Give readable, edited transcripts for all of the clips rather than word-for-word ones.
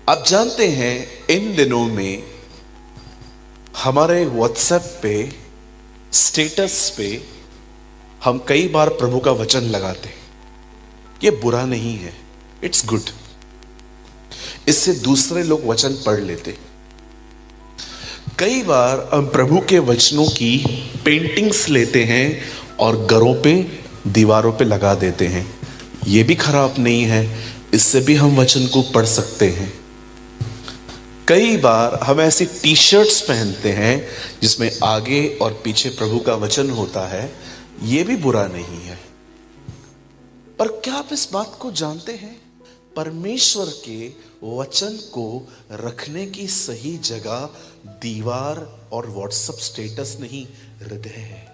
आप जानते हैं इन दिनों में हमारे व्हाट्सएप पे, स्टेटस पे हम कई बार प्रभु का वचन लगाते हैं। ये बुरा नहीं है, इट्स गुड। इससे दूसरे लोग वचन पढ़ लेते। कई बार हम प्रभु के वचनों की पेंटिंग्स लेते हैं और घरों पे, दीवारों पे लगा देते हैं। ये भी खराब नहीं है, इससे भी हम वचन को पढ़ सकते हैं। कई बार हम ऐसी टी शर्ट्स पहनते हैं जिसमें आगे और पीछे प्रभु का वचन होता है। यह भी बुरा नहीं है। पर क्या आप इस बात को जानते हैं, परमेश्वर के वचन को रखने की सही जगह दीवार और व्हाट्सएप स्टेटस नहीं, हृदय है।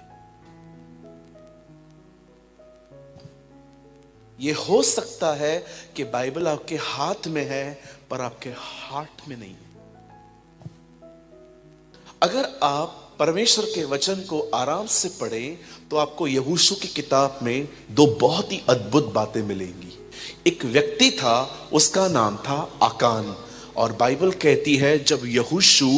यह हो सकता है कि बाइबल आपके हाथ में है पर आपके हार्ट में नहीं। अगर आप परमेश्वर के वचन को आराम से पढ़ें तो आपको यहोशू की किताब में दो बहुत ही अद्भुत बातें मिलेंगी। एक व्यक्ति था, उसका नाम था आकान। और बाइबल कहती है जब यहोशू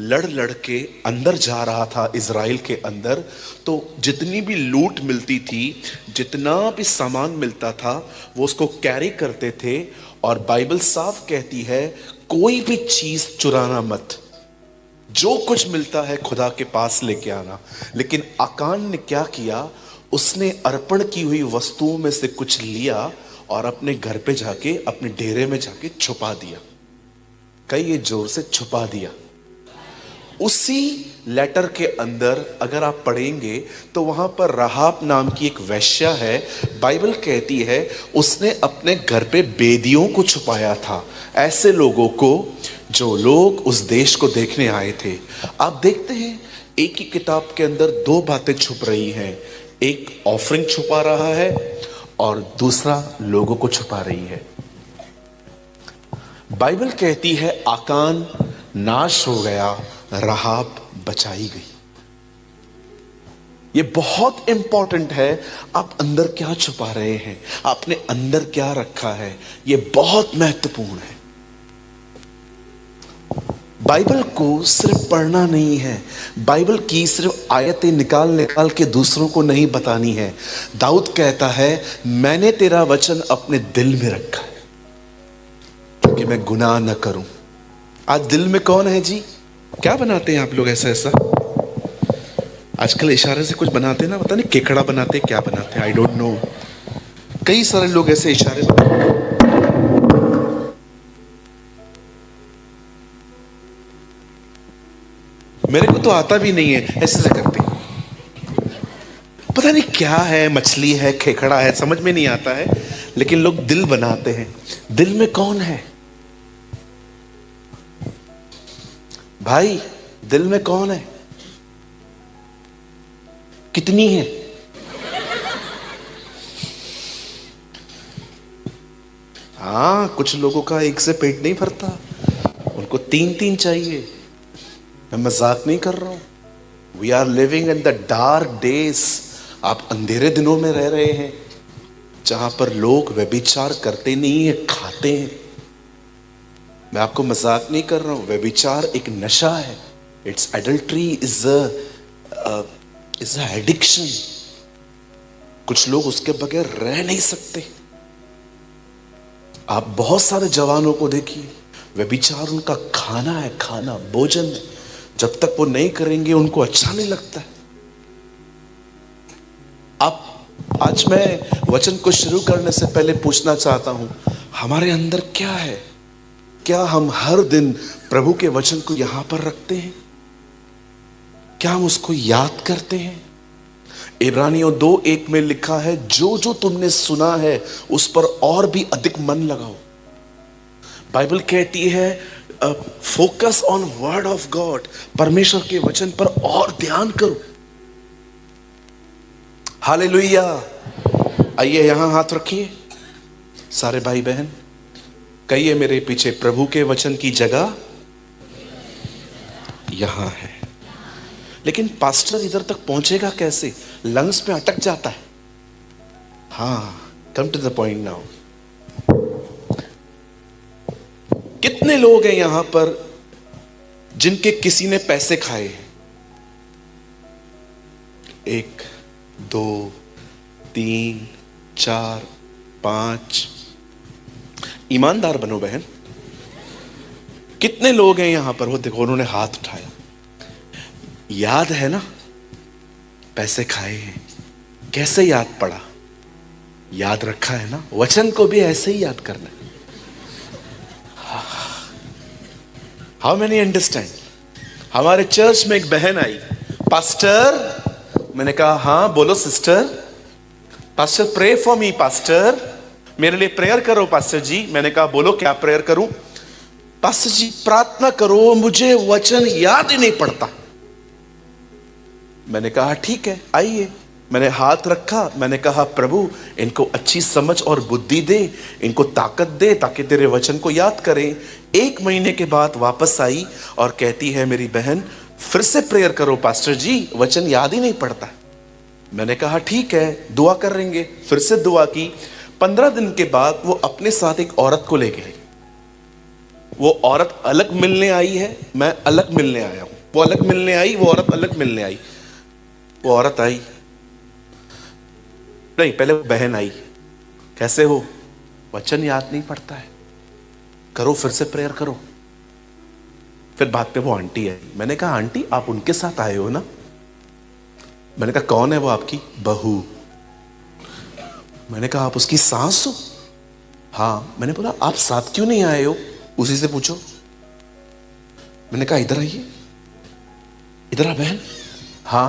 लड़ के अंदर जा रहा था इज़राइल के अंदर, तो जितनी भी लूट मिलती थी, जितना भी सामान मिलता था, वो उसको कैरी करते थे। और बाइबल साफ कहती है कोई भी चीज चुराना मत, जो कुछ मिलता है खुदा के पास लेके आना। लेकिन आकान ने क्या किया, उसने अर्पण की हुई वस्तुओं में से कुछ लिया और अपने घर पे जाके, अपने डेरे में जाके छुपा दिया। कई जोर से छुपा दिया। उसी लेटर के अंदर अगर आप पढ़ेंगे तो वहां पर राहाब नाम की एक वेश्या है। बाइबल कहती है उसने अपने घर पे बेदियों को छुपाया था, ऐसे लोगों को जो लोग उस देश को देखने आए थे। आप देखते हैं एक ही किताब के अंदर दो बातें छुप रही हैं। एक ऑफरिंग छुपा रहा है और दूसरा लोगों को छुपा रही है। बाइबल कहती है आकान नाश हो गया, राहाब बचाई गई। ये बहुत इंपॉर्टेंट है। आप अंदर क्या छुपा रहे हैं, आपने अंदर क्या रखा है, यह बहुत महत्वपूर्ण है। बाइबल को सिर्फ पढ़ना नहीं है, बाइबल की सिर्फ आयतें निकाल के दूसरों को नहीं बतानी है। दाऊद कहता है मैंने तेरा वचन अपने दिल में रखा है कि मैं गुनाह न करूं। आज दिल में कौन है जी? क्या बनाते हैं आप लोग ऐसा? आजकल इशारे से कुछ बनाते हैं ना, पता नहीं केकड़ा बनाते हैं, क्या बनाते हैं, आई डोंट नो। कई सारे लोग ऐसे इशारे बनाते हैं। मेरे को तो आता भी नहीं है, ऐसे करते हैं। पता नहीं क्या है, मछली है, खेखड़ा है, समझ में नहीं आता है। लेकिन लोग दिल बनाते हैं। दिल में कौन है भाई? दिल में कौन है? कितनी है? हाँ, कुछ लोगों का एक से पेट नहीं भरता, उनको तीन तीन चाहिए। मैं मजाक नहीं कर रहा हूं। We are living in the dark days. आप अंधेरे दिनों में रह रहे हैं जहां पर लोग व्यभिचार करते नहीं है, खाते हैं। मैं आपको मजाक नहीं कर रहा हूं। व्यभिचार एक नशा है। It's adultery is a addiction. कुछ लोग उसके बगैर रह नहीं सकते। आप बहुत सारे जवानों को देखिए, व्यभिचार उनका खाना है, खाना, भोजन है। जब तक वो नहीं करेंगे उनको अच्छा नहीं लगता है। आज मैं वचन को शुरू करने से पहले पूछना चाहता हूं, हमारे अंदर क्या है? क्या हम हर दिन प्रभु के वचन को यहां पर रखते हैं? क्या हम उसको याद करते हैं? इब्रानियों 2:1 में लिखा है जो जो तुमने सुना है उस पर और भी अधिक मन लगाओ। बाइबल कहती है focus on word of God, परमेश्वर के वचन पर और ध्यान करो। हालेलुया। आइए यहां हाथ रखिए सारे भाई बहन, कहिए मेरे पीछे प्रभु के वचन की जगह यहां है। लेकिन पास्टर इधर तक पहुंचेगा कैसे? लंग्स में अटक जाता है। हाँ, come to the point now. कितने कितने लोग हैं यहां पर जिनके किसी ने पैसे खाए हैं? 1 2 3 4 5। ईमानदार बनो बहन। कितने लोग हैं यहां पर? वो देखो, उन्होंने हाथ उठाया। याद है ना, पैसे खाए हैं। कैसे याद पड़ा? याद रखा है ना? वचन को भी ऐसे ही याद करना है। How many understand? हमारे चर्च में एक बहन आई, पास्टर। मैंने कहा हाँ बोलो sister. Pastor pray for me pastor, मेरे लिए प्रेयर करो पास्टर जी। मैंने कहा बोलो क्या प्रेयर करूं? पास्टर जी प्रार्थना करो, मुझे वचन याद ही नहीं पड़ता। मैंने कहा ठीक है आइए। मैंने हाथ रखा, मैंने कहा प्रभु इनको अच्छी समझ और बुद्धि दे, इनको ताकत दे ताकि तेरे वचन को याद करें। 1 महीने के बाद वापस आई और कहती है मेरी बहन फिर से प्रेयर करो पास्टर जी, वचन याद ही नहीं पड़ता। मैंने कहा ठीक है दुआ करेंगे। फिर से दुआ की। 15 दिन के बाद वो अपने साथ एक औरत को लेके आई। वो औरत अलग मिलने आई है, मैं अलग मिलने आया हूं। वो अलग मिलने आई, वो औरत अलग मिलने आई। वो औरत आई नहीं, पहले वो बहन आई। कैसे हो? वचन याद नहीं पड़ता है, करो फिर से प्रेयर करो। फिर बाद में वो आंटी आई। मैंने कहा आंटी आप उनके साथ आए हो ना? मैंने कहा कौन है वो? आपकी बहू। मैंने कहा आप उसकी सास हो? हाँ। मैंने बोला आप साथ क्यों नहीं आए हो? उसी से पूछो। मैंने कहा इधर आइए, इधर आ बहन। हाँ।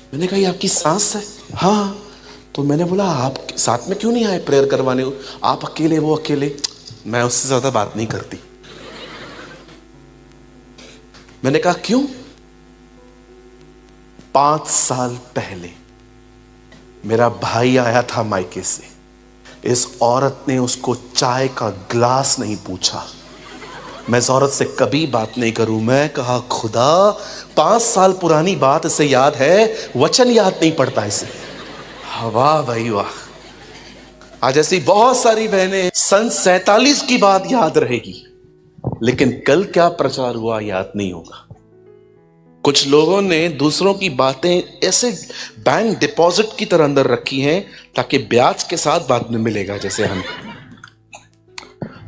मैंने कहा ये आपकी सास है? हाँ। तो मैंने बोला आप साथ में क्यों नहीं आए प्रेयर करवाने? आप अकेले, वो अकेले। मैं उससे ज्यादा बात नहीं करती। मैंने कहा क्यों? 5 साल पहले मेरा भाई आया था मायके से। इस औरत ने उसको चाय का ग्लास नहीं पूछा। मैं इस औरत से कभी बात नहीं करूं। मैं कहा खुदा 5 साल पुरानी बात इसे याद है, वचन याद नहीं पड़ता इसे। वाह भाई वाह। आज ऐसी बहुत सारी बहनें सन 47 की बात याद रहेगी, लेकिन कल क्या प्रचार हुआ याद नहीं होगा। कुछ लोगों ने दूसरों की बातें ऐसे बैंक डिपॉजिट की तरह अंदर रखी हैं ताकि ब्याज के साथ बाद में मिलेगा। जैसे हम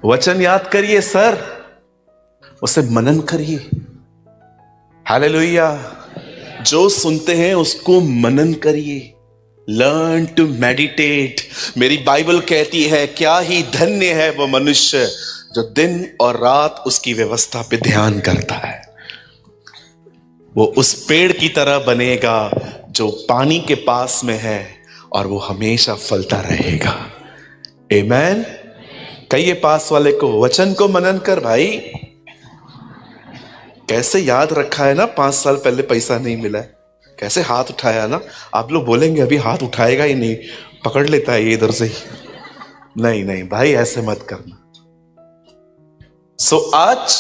वचन याद करिए सर, उसे मनन करिए। हालेलुया। जो सुनते हैं उसको मनन करिए। Learn to meditate. मेरी बाइबल कहती है क्या ही धन्य है वो मनुष्य जो दिन और रात उसकी व्यवस्था पे ध्यान करता है। वो उस पेड़ की तरह बनेगा जो पानी के पास में है और वो हमेशा फलता रहेगा। आमीन। कहिए पास वाले को वचन को मनन कर भाई। कैसे याद रखा है ना, 5 साल पहले पैसा नहीं मिला है। कैसे हाथ उठाया ना। आप लोग बोलेंगे अभी हाथ उठाएगा ही नहीं, पकड़ लेता है ये इधर से ही। नहीं नहीं भाई ऐसे मत करना। आज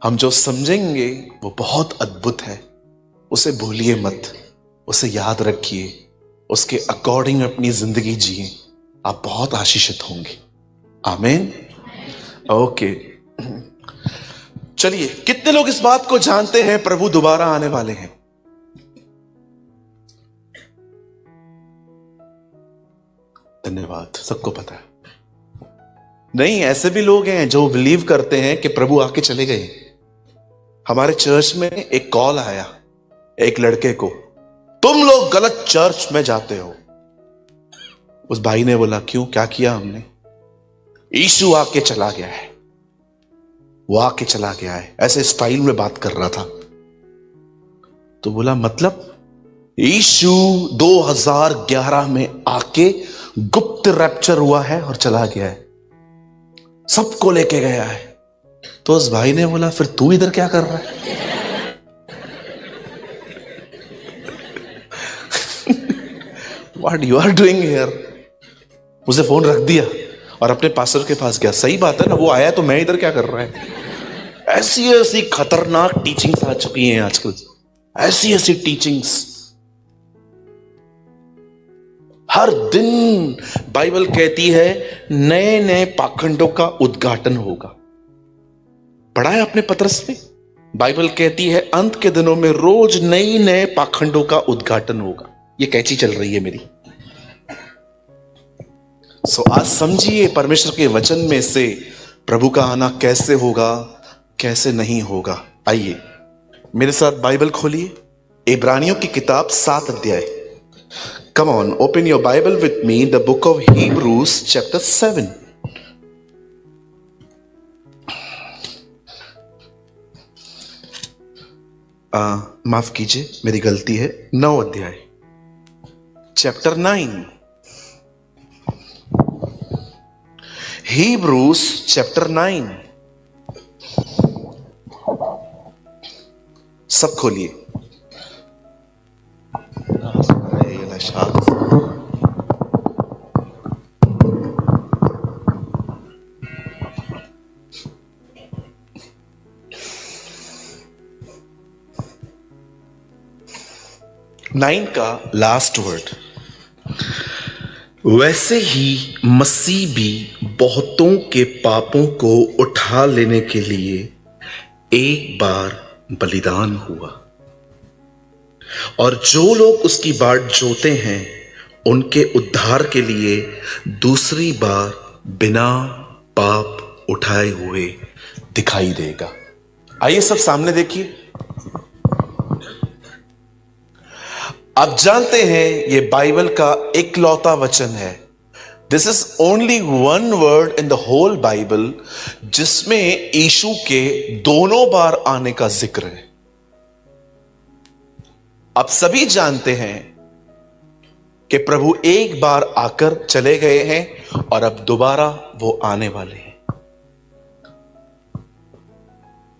हम जो समझेंगे वो बहुत अद्भुत है। उसे भूलिए मत, उसे याद रखिए, उसके अकॉर्डिंग अपनी जिंदगी जिए। आप बहुत आशीषित होंगे। आमीन। ओके चलिए, कितने लोग इस बात को जानते हैं प्रभु दोबारा आने वाले हैं? धन्यवाद, सबको पता है। नहीं, ऐसे भी लोग हैं जो बिलीव करते हैं कि प्रभु आके चले गए। हमारे चर्च में एक कॉल आया एक लड़के को, तुम लोग गलत चर्च में जाते हो। उस भाई ने बोला क्यों, क्या किया हमने? यीशु आके चला गया है, वो आके चला गया है। ऐसे स्टाइल में बात कर रहा था। तो बोला मतलब? यीशु 2011 में आके गुप्त रैप्चर हुआ है और चला गया है, सबको लेके गया है। तो उस भाई ने बोला फिर तू इधर क्या कर रहा है? What you are doing here? उसे फोन रख दिया और अपने पास्टर के पास गया। सही बात है ना, वो आया तो मैं इधर क्या कर रहा है? ऐसी ऐसी खतरनाक टीचिंग्स आ चुकी हैं आजकल, ऐसी ऐसी टीचिंग्स। हर दिन बाइबल कहती है नए नए पाखंडों का उद्घाटन होगा। पढ़ा है आपने पतरस में? बाइबल कहती है अंत के दिनों में रोज नई नए पाखंडों का उद्घाटन होगा। ये कैची चल रही है मेरी। आज समझिए परमेश्वर के वचन में से प्रभु का आना कैसे होगा, कैसे नहीं होगा। आइए मेरे साथ बाइबल खोलिए, इब्रानियों की किताब 7 अध्याय। Come on, open your Bible with me, the book of Hebrews chapter 7। माफ कीजिए, मेरी गलती है, 9 अध्याय, चैप्टर 9। Hebrews chapter 9। सब खोलिए। नाइन का लास्ट वर्ड। वैसे ही मसीह भी बहुतों के पापों को उठा लेने के लिए एक बार बलिदान हुआ, और जो लोग उसकी बाट जोते हैं उनके उद्धार के लिए दूसरी बार बिना पाप उठाए हुए दिखाई देगा। आइए सब सामने देखिए। आप जानते हैं ये बाइबल का इकलौता वचन है। This is only one word in the whole Bible जिसमें यीशु के दोनों बार आने का जिक्र है। आप सभी जानते हैं कि प्रभु एक बार आकर चले गए हैं और अब दोबारा वो आने वाले हैं।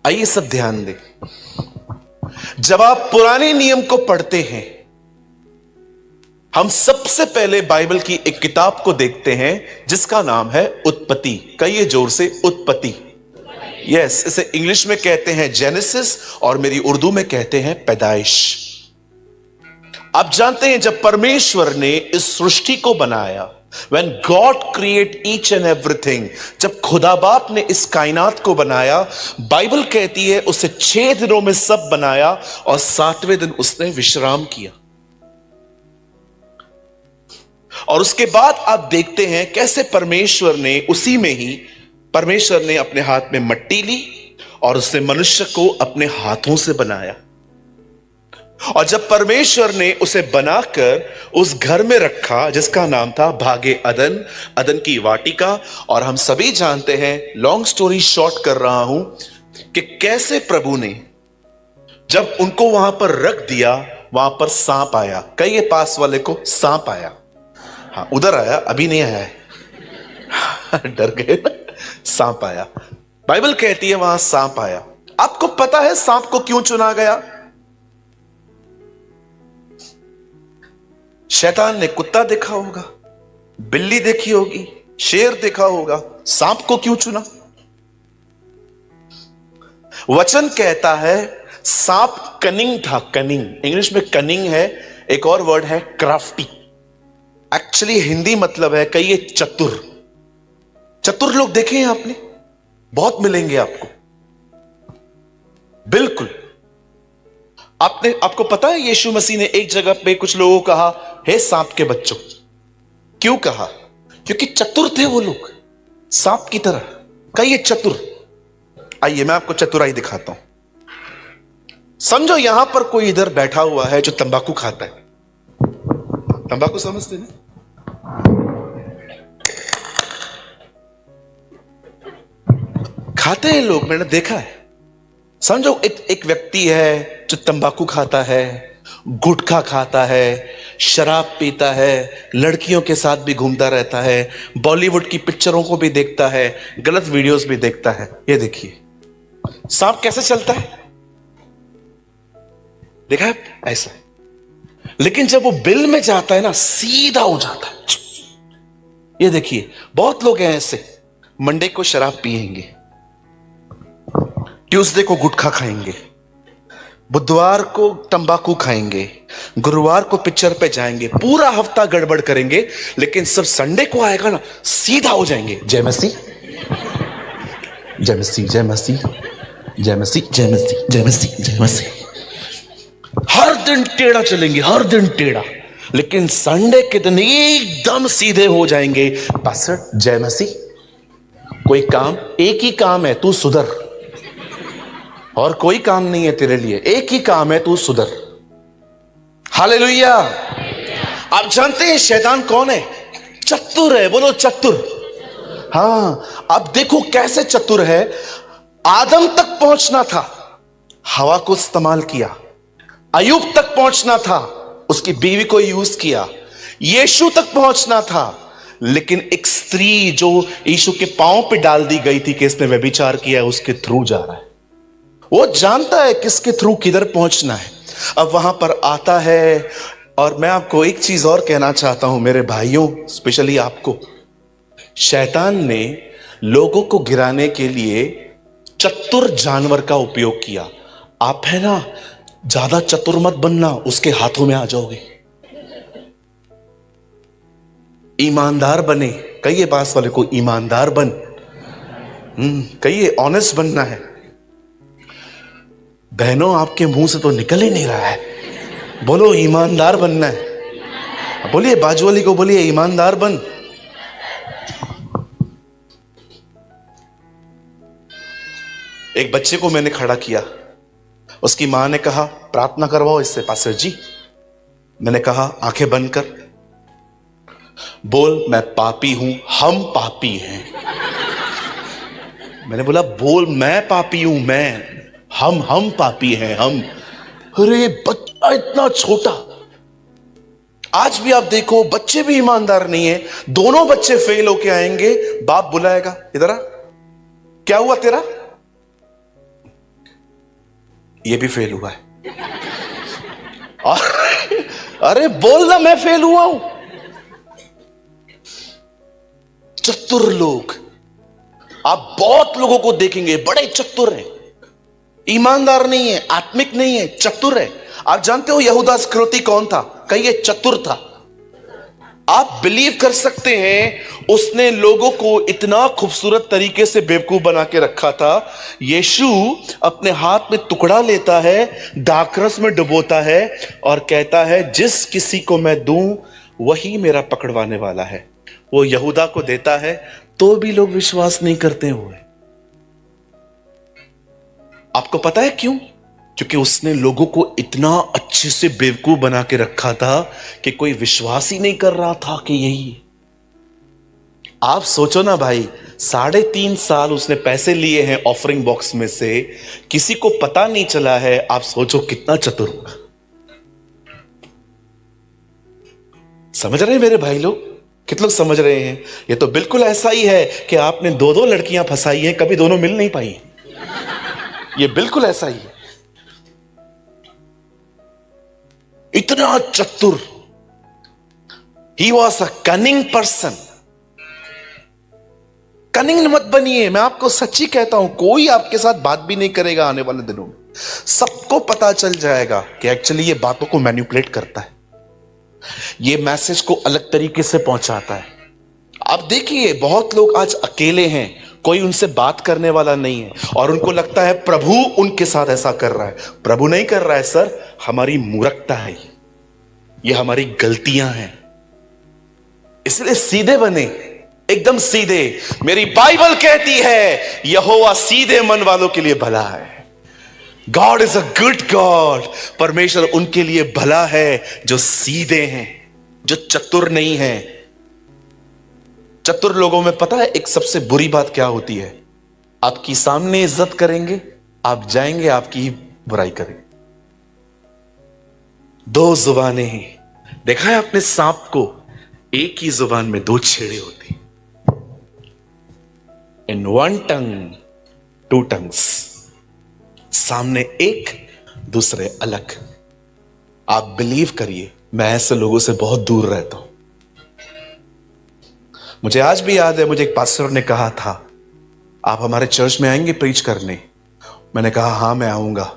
आइए सब ध्यान दें। जब आप पुराने नियम को पढ़ते हैं, हम सबसे पहले बाइबल की एक किताब को देखते हैं जिसका नाम है उत्पत्ति। कहिए जोर से, उत्पत्ति। यस, इसे इंग्लिश में कहते हैं जेनेसिस और मेरी उर्दू में कहते हैं पैदाइश। आप जानते हैं जब परमेश्वर ने इस सृष्टि को बनाया, When God create each and everything, जब खुदा बाप ने इस कायनात को बनाया, बाइबल कहती है उसे 6 दिनों में सब बनाया और 7वें दिन उसने विश्राम किया। और उसके बाद आप देखते हैं कैसे परमेश्वर ने उसी में ही परमेश्वर ने अपने हाथ में मट्टी ली और उसने मनुष्य को अपने हाथों से बनाया। और जब परमेश्वर ने उसे बनाकर उस घर में रखा जिसका नाम था भागे अदन, अदन की वाटिका। और हम सभी जानते हैं, लॉन्ग स्टोरी शॉर्ट कर रहा हूं, कि कैसे प्रभु ने जब उनको वहां पर रख दिया, वहां पर सांप आया। कई पास वाले को सांप आया। हाँ, उधर आया, अभी नहीं आया है। डर गए ना, सांप आया। बाइबल कहती है वहां सांप आया। आपको पता है सांप को क्यों चुना गया? शैतान ने कुत्ता देखा होगा, बिल्ली देखी होगी, शेर देखा होगा, सांप को क्यों चुना? वचन कहता है सांप कनिंग था। कनिंग इंग्लिश में कनिंग है, एक और वर्ड है क्राफ्टी। एक्चुअली हिंदी मतलब है कहिए चतुर। चतुर लोग देखे हैं आपने? बहुत मिलेंगे आपको। बिल्कुल। आपको पता है यीशु मसीह ने एक जगह पे कुछ लोगों को कहा, हे सांप के बच्चों। क्यों कहा? क्योंकि चतुर थे वो लोग, सांप की तरह। कहिए चतुर। आइए मैं आपको चतुराई दिखाता हूं। समझो यहां पर कोई इधर बैठा हुआ है जो तंबाकू खाता है। तंबाकू समझते ना? खाते हैं लोग, मैंने देखा है। समझो एक व्यक्ति है जो तंबाकू खाता है, गुटखा खाता है, शराब पीता है, लड़कियों के साथ भी घूमता रहता है, बॉलीवुड की पिक्चरों को भी देखता है, गलत वीडियोस भी देखता है। ये देखिए सांप कैसे चलता है, देखा है? ऐसा। लेकिन जब वो बिल में जाता है ना, सीधा हो जाता है। ये देखिए बहुत लोग हैं ऐसे, मंडे को शराब पिएंगे, ट्यूसडे को गुटखा खाएंगे, बुधवार को तंबाकू खाएंगे, गुरुवार को पिक्चर पे जाएंगे, पूरा हफ्ता गड़बड़ करेंगे, लेकिन सब संडे को आएगा ना, सीधा हो जाएंगे। जय मसीह, जय मसीह, जय मसीह। जय मसीह, जय मसीह, जय मसीह, जय मसीह। हर दिन टेढ़ा चलेंगे, हर दिन टेढ़ा, लेकिन संडे के दिन एकदम सीधे हो जाएंगे। पास्टर जय मसीह, कोई काम, एक ही काम है, तू सुधर, और कोई काम नहीं है तेरे लिए, एक ही काम है, तू सुधर। हालेलुया। आप जानते हैं शैतान कौन है? चतुर है, बोलो चतुर। हाँ, अब देखो कैसे चतुर है। आदम तक पहुंचना था, हवा को इस्तेमाल किया। अयूब तक पहुंचना था, उसकी बीवी को यूज किया। यीशु तक पहुंचना था, लेकिन एक स्त्री जो यीशु के पांव पे डाल दी गई थी कि इसने व्यभिचार किया है, उसके थ्रू जा रहा है। वो जानता है किसके थ्रू किधर पहुंचना है। अब वहां पर आता है, और मैं आपको एक चीज और कहना चाहता हूं मेरे भाइयों, स्पेशली आपको। शैतान ने लोगों को गिराने के लिए चतुर जानवर का उपयोग किया। आप है ना, ज्यादा चतुर मत बनना, उसके हाथों में आ जाओगे। ईमानदार बने, कहिए पास वाले को ईमानदार बन। कहिए ऑनेस्ट बनना है। बहनों आपके मुंह से तो निकल ही नहीं रहा है, बोलो ईमानदार बनना है। बोलिए बाजू वाली को, बोलिए ईमानदार बन। एक बच्चे को मैंने खड़ा किया, उसकी मां ने कहा प्रार्थना करवाओ इससे पास्टर जी। मैंने कहा आंखें बंद कर, बोल मैं पापी हूं, हम पापी हैं। मैंने बोला बोल मैं पापी हूं, मैं, हम पापी हैं, हम। अरे बच्चा इतना छोटा। आज भी आप देखो बच्चे भी ईमानदार नहीं है। दोनों बच्चे फेल होके आएंगे, बाप बुलाएगा इधर आ, क्या हुआ तेरा? ये भी फेल हुआ है। अरे बोल ना मैं फेल हुआ हूं। चतुर लोग, आप बहुत लोगों को देखेंगे बड़े चतुर हैं, ईमानदार नहीं है, आत्मिक नहीं है, चतुर है। आप जानते हो यहूदा इस्करियोती कौन था? कहिए चतुर था। आप बिलीव कर सकते हैं, उसने लोगों को इतना खूबसूरत तरीके से बेवकूफ बना के रखा था। यीशु अपने हाथ में टुकड़ा लेता है, दाखरस में डुबोता है और कहता है जिस किसी को मैं दूं वही मेरा पकड़वाने वाला है। वो यहूदा को देता है, तो भी लोग विश्वास नहीं करते हुए। आपको पता है क्यों? क्योंकि उसने लोगों को इतना अच्छे से बेवकूफ बना के रखा था कि कोई विश्वास ही नहीं कर रहा था कि यही है। आप सोचो ना भाई, 3.5 साल उसने पैसे लिए हैं ऑफरिंग बॉक्स में से, किसी को पता नहीं चला है। आप सोचो कितना चतुर होगा। समझ रहे हैं मेरे भाई लोग? कितने लोग समझ रहे हैं? ये तो बिल्कुल ऐसा ही है कि आपने 2 लड़कियां फंसाई हैं, कभी दोनों मिल नहीं पाई। ये बिल्कुल ऐसा ही है। इतना चतुर, he was a cunning person. Cunning मत बनिए, मैं आपको सच्ची कहता हूं, कोई आपके साथ बात भी नहीं करेगा आने वाले दिनों में। सबको पता चल जाएगा कि एक्चुअली ये बातों को मैनिपुलेट करता है, ये मैसेज को अलग तरीके से पहुंचाता है। आप देखिए बहुत लोग आज अकेले हैं, कोई उनसे बात करने वाला नहीं है, और उनको लगता है प्रभु उनके साथ ऐसा कर रहा है। प्रभु नहीं कर रहा है सर, हमारी मूर्खता है, ये हमारी गलतियां हैं। इसलिए सीधे बने, एकदम सीधे। मेरी बाइबल कहती है यहोवा सीधे मन वालों के लिए भला है। God is a good God. परमेश्वर उनके लिए भला है जो सीधे हैं, जो चतुर नहीं हैं। चतुर लोगों में पता है एक सबसे बुरी बात क्या होती है? आपकी सामने इज्जत करेंगे, आप जाएंगे आपकी ही बुराई करेंगे। 2 जुबानें हैं। देखा है आपने सांप को? एक ही जुबान में 2 छेड़े होते। इन 1 tongue 2 tongues, सामने एक, दूसरे अलग। आप बिलीव करिए, मैं ऐसे लोगों से बहुत दूर रहता हूं। मुझे आज भी याद है, मुझे एक पास्टर ने कहा था आप हमारे चर्च में आएंगे प्रीच करने? मैंने कहा हां मैं आऊंगा।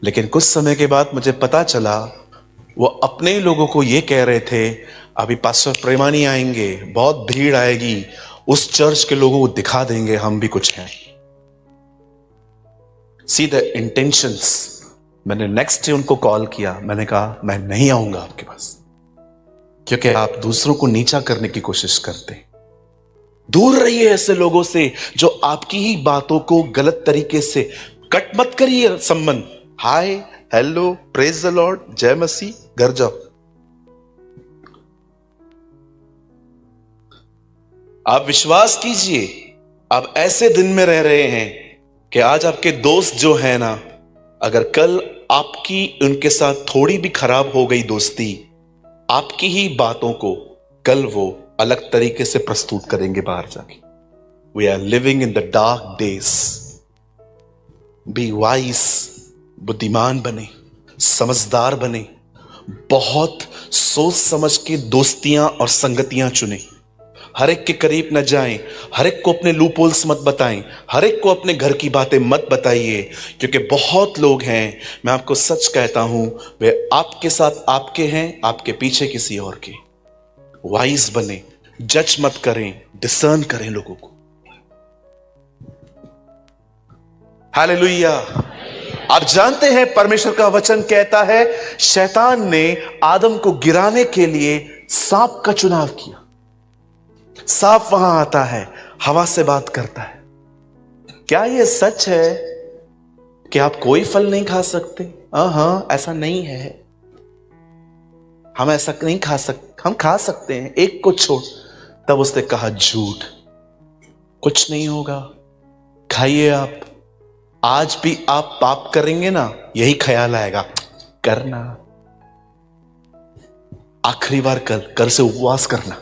लेकिन कुछ समय के बाद मुझे पता चला वो अपने ही लोगों को ये कह रहे थे अभी पास्टर प्रेमानी आएंगे, बहुत भीड़ आएगी, उस चर्च के लोगों को दिखा देंगे हम भी कुछ हैं। See the intentions. मैंने नेक्स्ट डे उनको कॉल किया, मैंने कहा मैं नहीं आऊंगा आपके पास, क्योंकि आप दूसरों को नीचा करने की कोशिश करते हैं। दूर रहिए ऐसे लोगों से जो आपकी ही बातों को गलत तरीके से कट मत करिए संबंध। Hi hello praise the Lord जय मसीह, घर जाओ। आप विश्वास कीजिए, आप ऐसे दिन में रह रहे हैं कि आज आपके दोस्त जो है ना, अगर कल आपकी उनके साथ थोड़ी भी खराब हो गई दोस्ती, आपकी ही बातों को कल वो अलग तरीके से प्रस्तुत करेंगे बाहर जाके। We are living in the dark days. Be wise, बुद्धिमान बने, समझदार बने, बहुत सोच समझ के दोस्तियां और संगतियां चुने। हर एक के करीब न जाएं, हर एक को अपने लूपहोल्स मत बताएं, हर एक को अपने घर की बातें मत बताइए, क्योंकि बहुत लोग हैं, मैं आपको सच कहता हूं, वे आपके साथ आपके हैं, आपके पीछे किसी और के। वाइज बने, जज मत करें, डिसर्न करें लोगों को। हालेलुया। आप जानते हैं परमेश्वर का वचन कहता है शैतान ने आदम को गिराने के लिए सांप का चुनाव किया। सांप वहां आता है, हवा से बात करता है। क्या यह सच है कि आप कोई फल नहीं खा सकते? हाँ, ऐसा नहीं है। हम ऐसा नहीं खा सकते, हम खा सकते हैं, एक को छोड़। तब उसने कहा झूठ, कुछ नहीं होगा, खाइए आप। आज भी आप पाप करेंगे ना, यही ख्याल आएगा, करना आखिरी बार, कल से उपवास करना।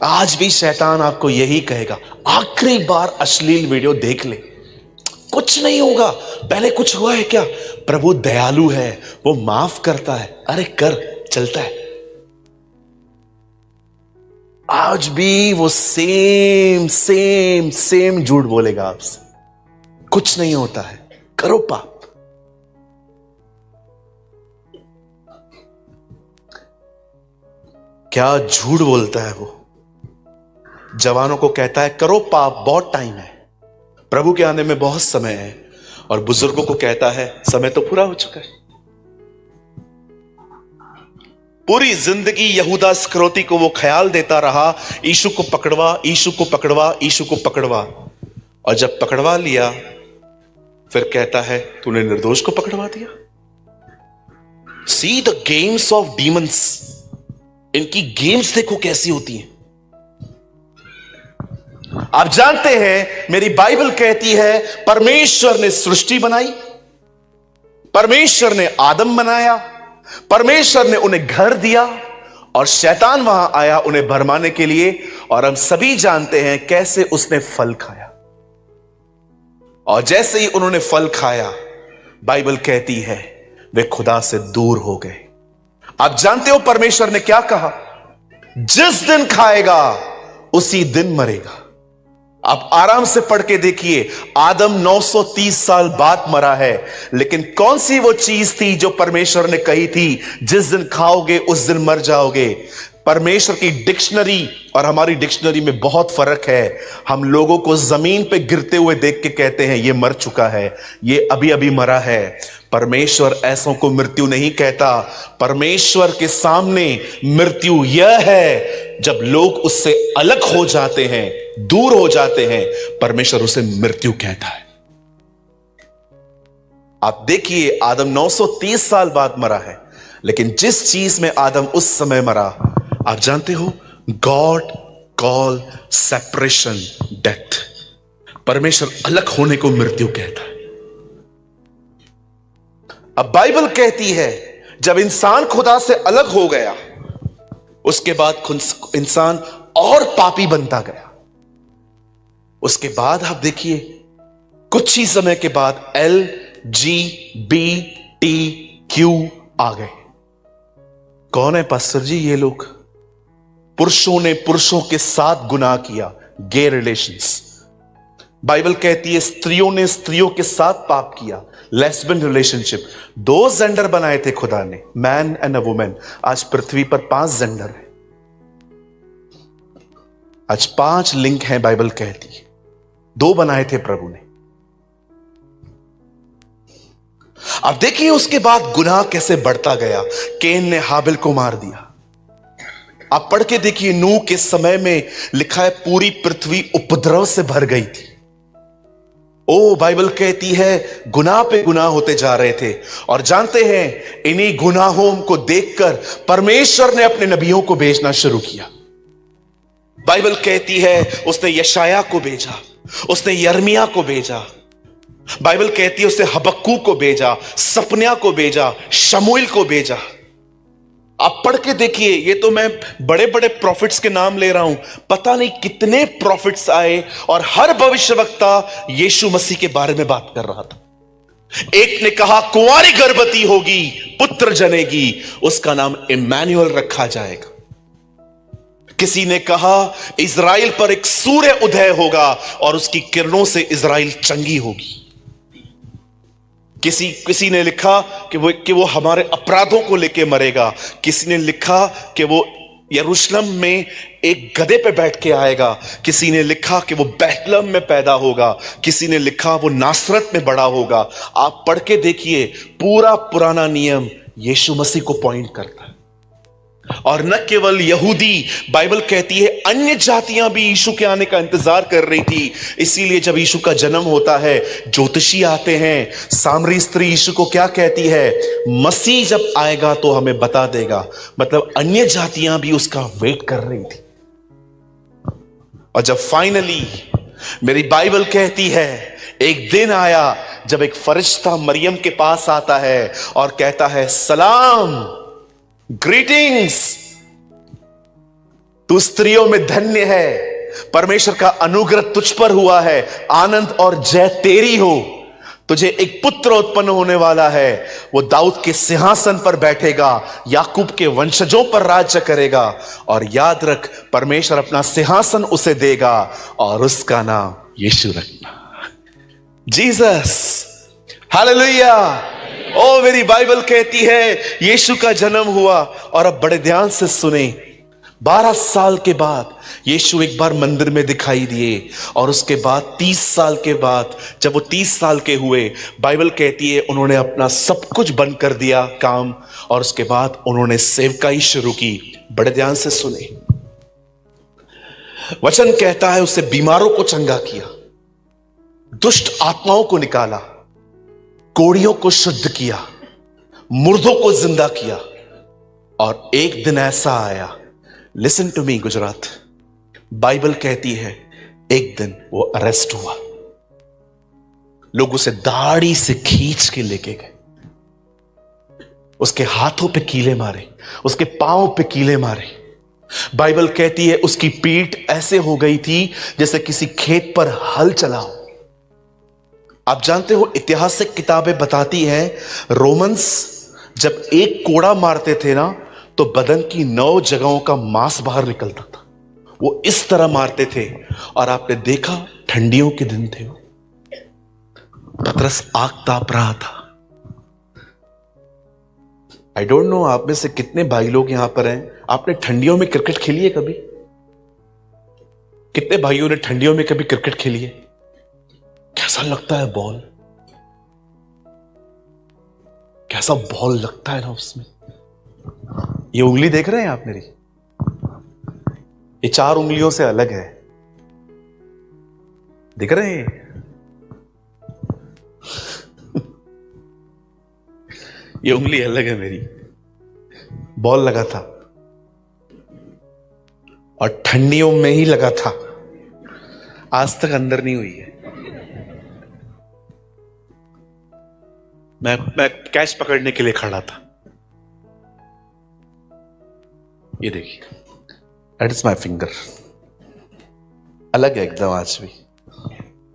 आज भी शैतान आपको यही कहेगा, आखिरी बार अश्लील वीडियो देख ले, कुछ नहीं होगा। पहले कुछ हुआ है क्या? प्रभु दयालु है, वो माफ करता है। अरे कर, चलता है। आज भी वो सेम सेम सेम झूठ बोलेगा आपसे, कुछ नहीं होता है, करो पाप। क्या झूठ बोलता है वो? जवानों को कहता है करो पाप, बहुत टाइम है, प्रभु के आने में बहुत समय है। और बुजुर्गों को कहता है समय तो पूरा हो चुका है। पूरी जिंदगी यहूदा इस्करियोती को वो ख्याल देता रहा, यीशु को पकड़वा, यीशु को पकड़वा, यीशु को पकड़वा। और जब पकड़वा लिया, फिर कहता है तूने निर्दोष को पकड़वा दिया। See the games of demons. इनकी गेम्स देखो कैसी होती हैं। आप जानते हैं मेरी बाइबल कहती है परमेश्वर ने सृष्टि बनाई, परमेश्वर ने आदम बनाया, परमेश्वर ने उन्हें घर दिया, और शैतान वहां आया उन्हें भरमाने के लिए। और हम सभी जानते हैं कैसे उसने फल खाया। और जैसे ही उन्होंने फल खाया, बाइबल कहती है वे खुदा से दूर हो गए। आप जानते हो परमेश्वर ने क्या कहा? जिस दिन खाएगा उसी दिन मरेगा। आप आराम से पढ़ के देखिए, आदम 930 साल बाद मरा है, लेकिन कौन सी वो चीज थी जो परमेश्वर ने कही थी जिस दिन खाओगे उस दिन मर जाओगे? परमेश्वर की डिक्शनरी और हमारी डिक्शनरी में बहुत फर्क है। हम लोगों को जमीन पे गिरते हुए देख के कहते हैं ये मर चुका है, ये अभी अभी मरा है। परमेश्वर ऐसों को मृत्यु नहीं कहता। परमेश्वर के सामने मृत्यु यह है जब लोग उससे अलग हो जाते हैं, दूर हो जाते हैं, परमेश्वर उसे मृत्यु कहता है। आप देखिए आदम 930 साल बाद मरा है, लेकिन जिस चीज में आदम उस समय मरा, आप जानते हो, गॉड कॉल सेपरेशन डेथ। परमेश्वर अलग होने को मृत्यु कहता है। अब बाइबल कहती है जब इंसान खुदा से अलग हो गया, उसके बाद इंसान और पापी बनता गया। उसके बाद आप देखिए कुछ ही समय के बाद LGBTQ आ गए। कौन है पास्टर जी ये लोग? पुरुषों ने पुरुषों के साथ गुनाह किया, गे रिलेशंस। बाइबल कहती है स्त्रियों ने स्त्रियों के साथ पाप किया, लेस्बियन रिलेशनशिप। 2 जेंडर बनाए थे खुदा ने, मैन एंड अ वुमेन। आज पृथ्वी पर 5 जेंडर है, आज 5 लिंग हैं। बाइबल कहती है 2 बनाए थे प्रभु ने। अब देखिए उसके बाद गुनाह कैसे बढ़ता गया। केन ने हाबिल को मार दिया। आप पढ़ के देखिए, नूह के समय में लिखा है पूरी पृथ्वी उपद्रव से भर गई थी। ओ बाइबल कहती है गुनाह पे गुनाह होते जा रहे थे। और जानते हैं इन्हीं गुनाहों को देखकर परमेश्वर ने अपने नबियों को भेजना शुरू किया। बाइबल कहती है उसने यशाया को भेजा, उसने यर्मिया को भेजा। बाइबल कहती है उसने हबक्कू को भेजा, सपन्या को भेजा, शमूएल को भेजा। आप पढ़ के देखिए, ये तो मैं बड़े बड़े प्रॉफिट्स के नाम ले रहा हूं, पता नहीं कितने प्रॉफिट्स आए और हर भविष्यवक्ता यीशु मसीह के बारे में बात कर रहा था। एक ने कहा कुंवारी गर्भवती होगी, पुत्र जनेगी, उसका नाम इम्मानुएल रखा जाएगा। किसी ने कहा इज़राइल पर एक सूर्य उदय होगा और उसकी किरणों से इज़राइल चंगी होगी। किसी ने लिखा कि वो हमारे अपराधों को लेके मरेगा। किसी ने लिखा कि वो यरूशलेम में एक गधे पे बैठ के आएगा। किसी ने लिखा कि वो बैतलहम में पैदा होगा। किसी ने लिखा वो नासरत में बड़ा होगा। आप पढ़ के देखिए, पूरा पुराना नियम यीशु मसीह को पॉइंट करता है। और न केवल यहूदी, बाइबल कहती है अन्य जातियां भी यीशु के आने का इंतजार कर रही थी। इसीलिए जब यीशु का जन्म होता है, ज्योतिषी आते हैं। सामरी स्त्री यीशु को क्या कहती है? मसीह जब आएगा तो हमें बता देगा। मतलब अन्य जातियां भी उसका वेट कर रही थी। और जब फाइनली मेरी बाइबल कहती है एक दिन आया जब एक फरिश्ता मरियम के पास आता है और कहता है सलाम, ग्रीटिंग्स, तू स्त्रियों में धन्य है, परमेश्वर का अनुग्रह तुझ पर हुआ है, आनंद और जय तेरी हो, तुझे एक पुत्र उत्पन्न होने वाला है, वो दाऊद के सिंहासन पर बैठेगा, याकूब के वंशजों पर राज्य करेगा। और याद रख, परमेश्वर अपना सिंहासन उसे देगा और उसका नाम यीशु रखना, जीसस। हालेलुया। ओ मेरी बाइबल कहती है यीशु का जन्म हुआ। और अब बड़े ध्यान से सुने, 12 साल के बाद यीशु एक बार मंदिर में दिखाई दिए। और उसके बाद 30 साल के बाद जब वो 30 साल के हुए, बाइबल कहती है उन्होंने अपना सब कुछ बंद कर दिया काम, और उसके बाद उन्होंने सेवकाई शुरू की। बड़े ध्यान से सुने, वचन कहता है उससे बीमारों को चंगा किया, दुष्ट आत्माओं को निकाला, कोड़ियों को शुद्ध किया, मुर्दों को जिंदा किया। और एक दिन ऐसा आया, listen to me Gujarat, Bible कहती है एक दिन वो अरेस्ट हुआ। लोग उसे दाढ़ी से खींच के लेके गए, उसके हाथों पे कीले मारे, उसके पांव पे कीले मारे। बाइबल कहती है उसकी पीठ ऐसे हो गई थी जैसे किसी खेत पर हल चलाओ। आप जानते हो ऐतिहासिक किताबें बताती हैं रोमन्स जब एक कोड़ा मारते थे ना तो बदन की 9 जगहों का मांस बाहर निकलता था। वो इस तरह मारते थे। और आपने देखा ठंडियों के दिन थे, पतरस आग ताप रहा था। आई डोंट नो आप में से कितने भाई लोग यहां पर हैं, आपने ठंडियों में क्रिकेट खेली है कभी? कितने भाइयों ने ठंडियों में कभी क्रिकेट खेली है? कैसा लगता है बॉल, कैसा बॉल लगता है ना उसमें। ये उंगली देख रहे हैं आप मेरी, ये 4 उंगलियों से अलग है, दिख रहे हैं? ये उंगली अलग है मेरी, बॉल लगा था और ठंडियों में ही लगा था, आज तक अंदर नहीं हुई है। मैं कैच पकड़ने के लिए खड़ा था, ये देखिए, दैट इज माई फिंगर, अलग है एकदम, आज भी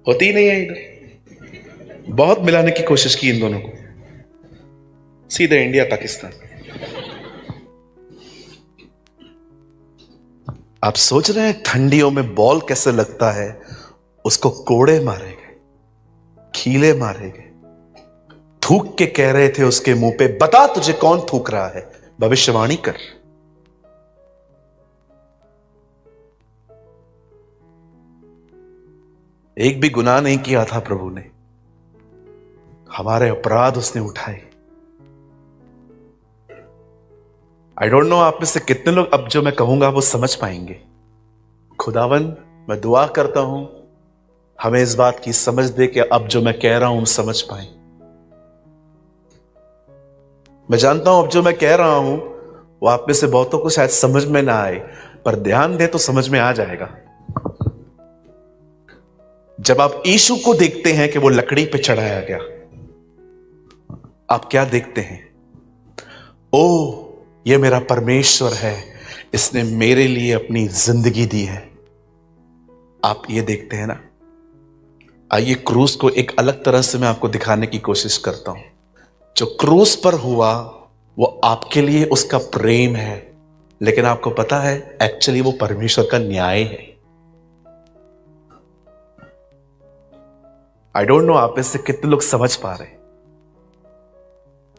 होती ही नहीं है इधर। बहुत मिलाने की कोशिश की इन दोनों को, सीधे इंडिया पाकिस्तान। आप सोच रहे हैं ठंडियों में बॉल कैसे लगता है? उसको कोड़े मारे गए, कीले मारे गए, थूक के कह रहे थे उसके मुंह पे, बता तुझे कौन थूक रहा है, भविष्यवाणी कर। एक भी गुनाह नहीं किया था प्रभु ने, हमारे अपराध उसने उठाए। आई डोंट नो आप में से कितने लोग अब जो मैं कहूंगा वो समझ पाएंगे। खुदावन, मैं दुआ करता हूं हमें इस बात की समझ दे कि अब जो मैं कह रहा हूं हम समझ पाए। मैं जानता हूं अब जो मैं कह रहा हूं वो आप में से बहुतों को शायद समझ में ना आए, पर ध्यान दे तो समझ में आ जाएगा। जब आप यीशु को देखते हैं कि वो लकड़ी पे चढ़ाया गया, आप क्या देखते हैं? ओ, ये मेरा परमेश्वर है, इसने मेरे लिए अपनी जिंदगी दी है। आप ये देखते हैं ना। आइए क्रूस को एक अलग तरह से मैं आपको दिखाने की कोशिश करता हूं। जो क्रूस पर हुआ वो आपके लिए उसका प्रेम है, लेकिन आपको पता है एक्चुअली वो परमेश्वर का न्याय है। आई डोंट नो आप में से कितने लोग समझ पा रहे हैं।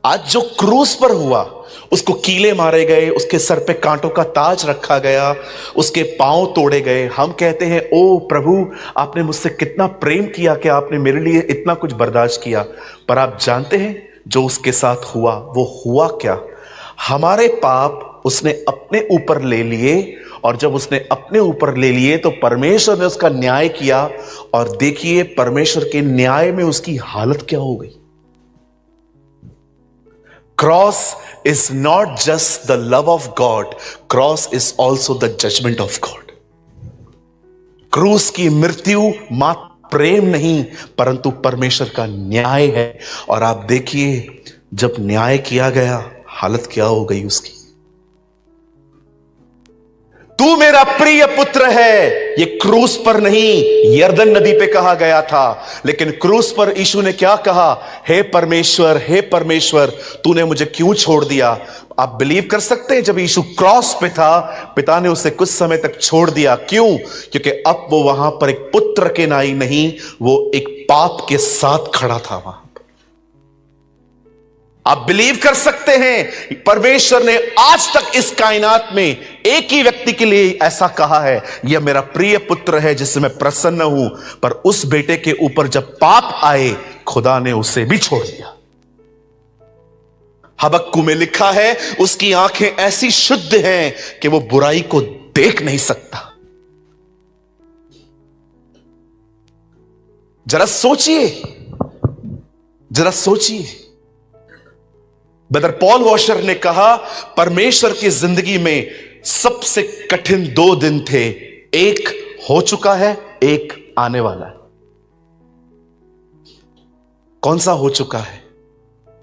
आज जो क्रूस पर हुआ, उसको कीले मारे गए, उसके सर पे कांटों का ताज रखा गया, उसके पांव तोड़े गए। हम कहते हैं ओ प्रभु, आपने मुझसे कितना प्रेम किया कि आपने मेरे लिए इतना कुछ बर्दाश्त किया। पर आप जानते हैं जो उसके साथ हुआ वो हुआ क्या? हमारे पाप उसने अपने ऊपर ले लिए, और जब उसने अपने ऊपर ले लिए तो परमेश्वर ने उसका न्याय किया। और देखिए परमेश्वर के न्याय में उसकी हालत क्या हो गई। Cross is not just the love of God, cross is also the judgment of God. क्रूस की मृत्यु मात्र प्रेम नहीं परंतु परमेश्वर का न्याय है। और आप देखिए जब न्याय किया गया, हालत क्या हो गई उसकी। तू मेरा प्रिय पुत्र है, ये क्रूस पर नहीं यरदन नदी पे कहा गया था, लेकिन क्रूस पर यीशु ने क्या कहा? हे परमेश्वर, तूने मुझे क्यों छोड़ दिया? आप बिलीव कर सकते हैं, जब यीशु क्रॉस पे था पिता ने उसे कुछ समय तक छोड़ दिया। क्यों? क्योंकि अब वो वहां पर एक पुत्र के नाई नहीं, वो एक पाप के साथ खड़ा था वहां। आप बिलीव कर सकते हैं, परमेश्वर ने आज तक इस कायनात में एक ही व्यक्ति के लिए ऐसा कहा है, यह मेरा प्रिय पुत्र है जिससे मैं प्रसन्न हूं। पर उस बेटे के ऊपर जब पाप आए, खुदा ने उसे भी छोड़ दिया। हबक्कू में लिखा है उसकी आंखें ऐसी शुद्ध हैं कि वो बुराई को देख नहीं सकता। जरा सोचिए। ब्रदर पॉल वॉशर ने कहा परमेश्वर की जिंदगी में सबसे कठिन 2 दिन थे, एक हो चुका है, एक आने वाला है। कौन सा हो चुका है?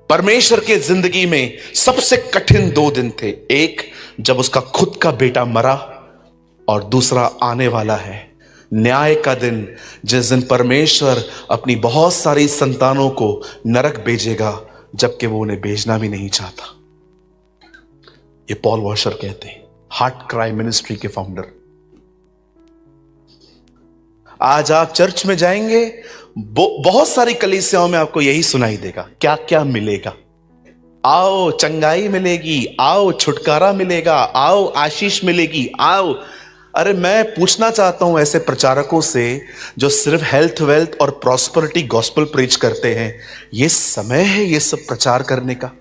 परमेश्वर की जिंदगी में सबसे कठिन 2 दिन थे, एक जब उसका खुद का बेटा मरा, और दूसरा आने वाला है न्याय का दिन, जिस दिन परमेश्वर अपनी बहुत सारी संतानों को नरक भेजेगा, जबकि वो उन्हें भेजना भी नहीं चाहता। ये पॉल वॉशर कहते हैं, हार्ट क्राई मिनिस्ट्री के फाउंडर। आज आप चर्च में जाएंगे, बहुत सारी कलीसियाओं में आपको यही सुनाई देगा। क्या क्या मिलेगा? आओ चंगाई मिलेगी, आओ छुटकारा मिलेगा, आओ आशीष मिलेगी, आओ। अरे मैं पूछना चाहता हूं ऐसे प्रचारकों से जो सिर्फ हेल्थ वेल्थ और प्रॉस्पेरिटी गॉस्पेल प्रीच करते हैं, ये समय है ये सब प्रचार करने का?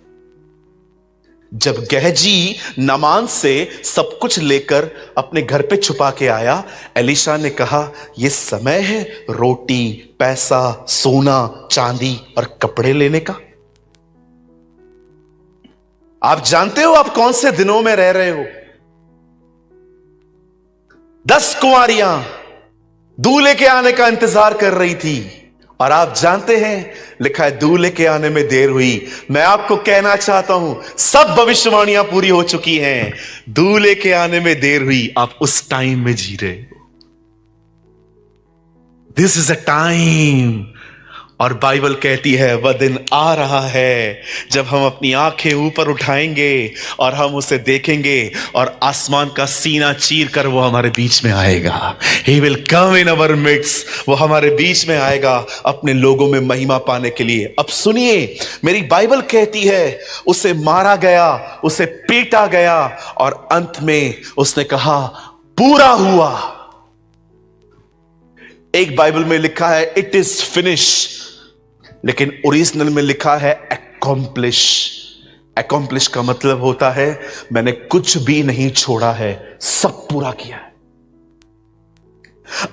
जब गहजी नामान से सब कुछ लेकर अपने घर पे छुपा के आया, एलीशा ने कहा ये समय है रोटी, पैसा, सोना, चांदी और कपड़े लेने का। आप जानते हो आप कौन से दिनों में रह रहे हो? 10 कुंवारियां दूल्हे के आने का इंतजार कर रही थी, और आप जानते हैं लिखा है दूल्हे के आने में देर हुई। मैं आपको कहना चाहता हूं सब भविष्यवाणियां पूरी हो चुकी हैं, दूल्हे के आने में देर हुई। आप उस टाइम में जी रहे हो। दिस इज अ टाइम, और बाइबल कहती है वह दिन आ रहा है जब हम अपनी आंखें ऊपर उठाएंगे और हम उसे देखेंगे, और आसमान का सीना चीर कर वो हमारे बीच में आएगा। He will come in our midst, वो हमारे बीच में आएगा अपने लोगों में महिमा पाने के लिए। अब सुनिए, मेरी बाइबल कहती है उसे मारा गया, उसे पीटा गया, और अंत में उसने कहा पूरा हुआ। एक बाइबल में लिखा है इट इज फिनिश। लेकिन ओरिजिनल में लिखा है अकॉम्प्लिश। अकॉम्प्लिश का मतलब होता है मैंने कुछ भी नहीं छोड़ा है, सब पूरा किया है।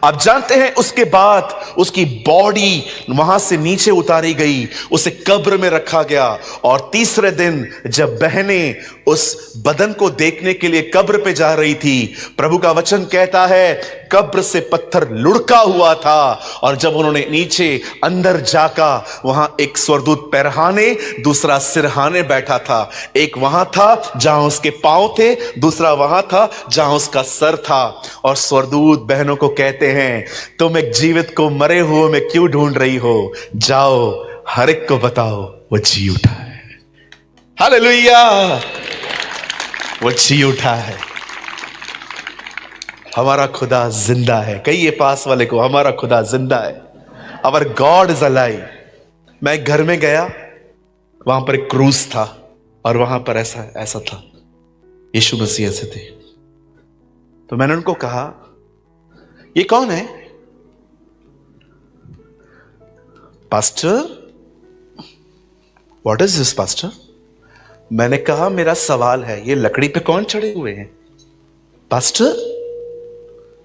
आप जानते हैं उसके बाद उसकी बॉडी वहां से नीचे उतारी गई, उसे कब्र में रखा गया, और तीसरे दिन जब बहनें उस बदन को देखने के लिए कब्र पे जा रही थी, प्रभु का वचन कहता है कब्र से पत्थर लुढ़का हुआ था, और जब उन्होंने नीचे अंदर जाका वहां एक स्वर्गदूत पैरहाने, दूसरा सिरहाने बैठा था। एक वहां था जहां उसके पांव थे, दूसरा वहां था जहां उसका सर था। और स्वर्गदूत बहनों को कहते हैं तुम एक जीवित को मरे हुए में क्यों ढूंढ रही हो, जाओ हर एक को बताओ वो जी उठा है। हालेलुया, वो जी उठा है। हमारा खुदा जिंदा है। कहिए पास वाले को, हमारा खुदा जिंदा है। अवर गॉड इज अलाइव। मैं एक घर में गया, वहां पर एक क्रूज था, और वहां पर ऐसा था, यीशु मसीह ऐसे थे। तो मैंने उनको कहा ये कौन है? Pastor, what is this pastor? मैंने कहा मेरा सवाल है, ये लकड़ी पे कौन चढ़े हुए हैं? Pastor,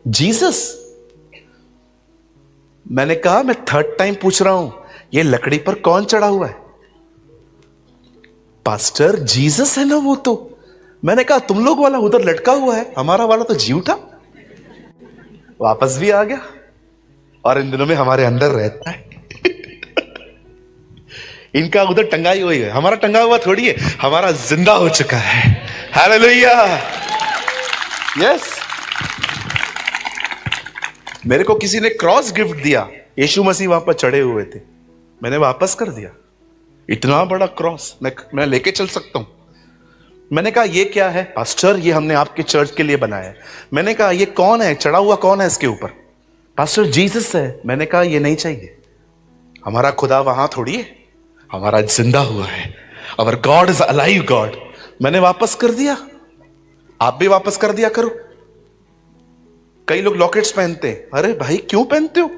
Jesus. मैंने कहा मैं थर्ड टाइम पूछ रहा हूं, ये लकड़ी पर कौन चढ़ा हुआ है? पास्टर, जीसस है ना वो तो। मैंने कहा तुम लोग वाला उधर लटका हुआ है, हमारा वाला तो जी उठा। वापस भी आ गया, और इन दिनों में हमारे अंदर रहता है। इनका उधर टंगाई हुई है, हमारा टंगा हुआ थोड़ी है, हमारा जिंदा हो चुका है। Hallelujah, yes. मेरे को किसी ने क्रॉस गिफ्ट दिया, यीशु मसीह वहां पर चढ़े हुए थे, मैंने वापस कर दिया। इतना बड़ा क्रॉस मैं लेके चल सकता हूं? मैंने कहा ये क्या है? पास्टर, ये हमने आपके चर्च के लिए बनाया है। मैंने कहा ये कौन है, चढ़ा हुआ कौन है इसके ऊपर? पास्टर, जीसस है। मैंने कहा ये नहीं चाहिए, हमारा खुदा वहां थोड़ी है, हमारा जिंदा हुआ है। अवर गॉड इज अलाइव गॉड। मैंने वापस कर दिया, आप भी वापस कर दिया करो। कई लोग लॉकेट्स पहनते हैं, अरे भाई क्यों पहनते हो?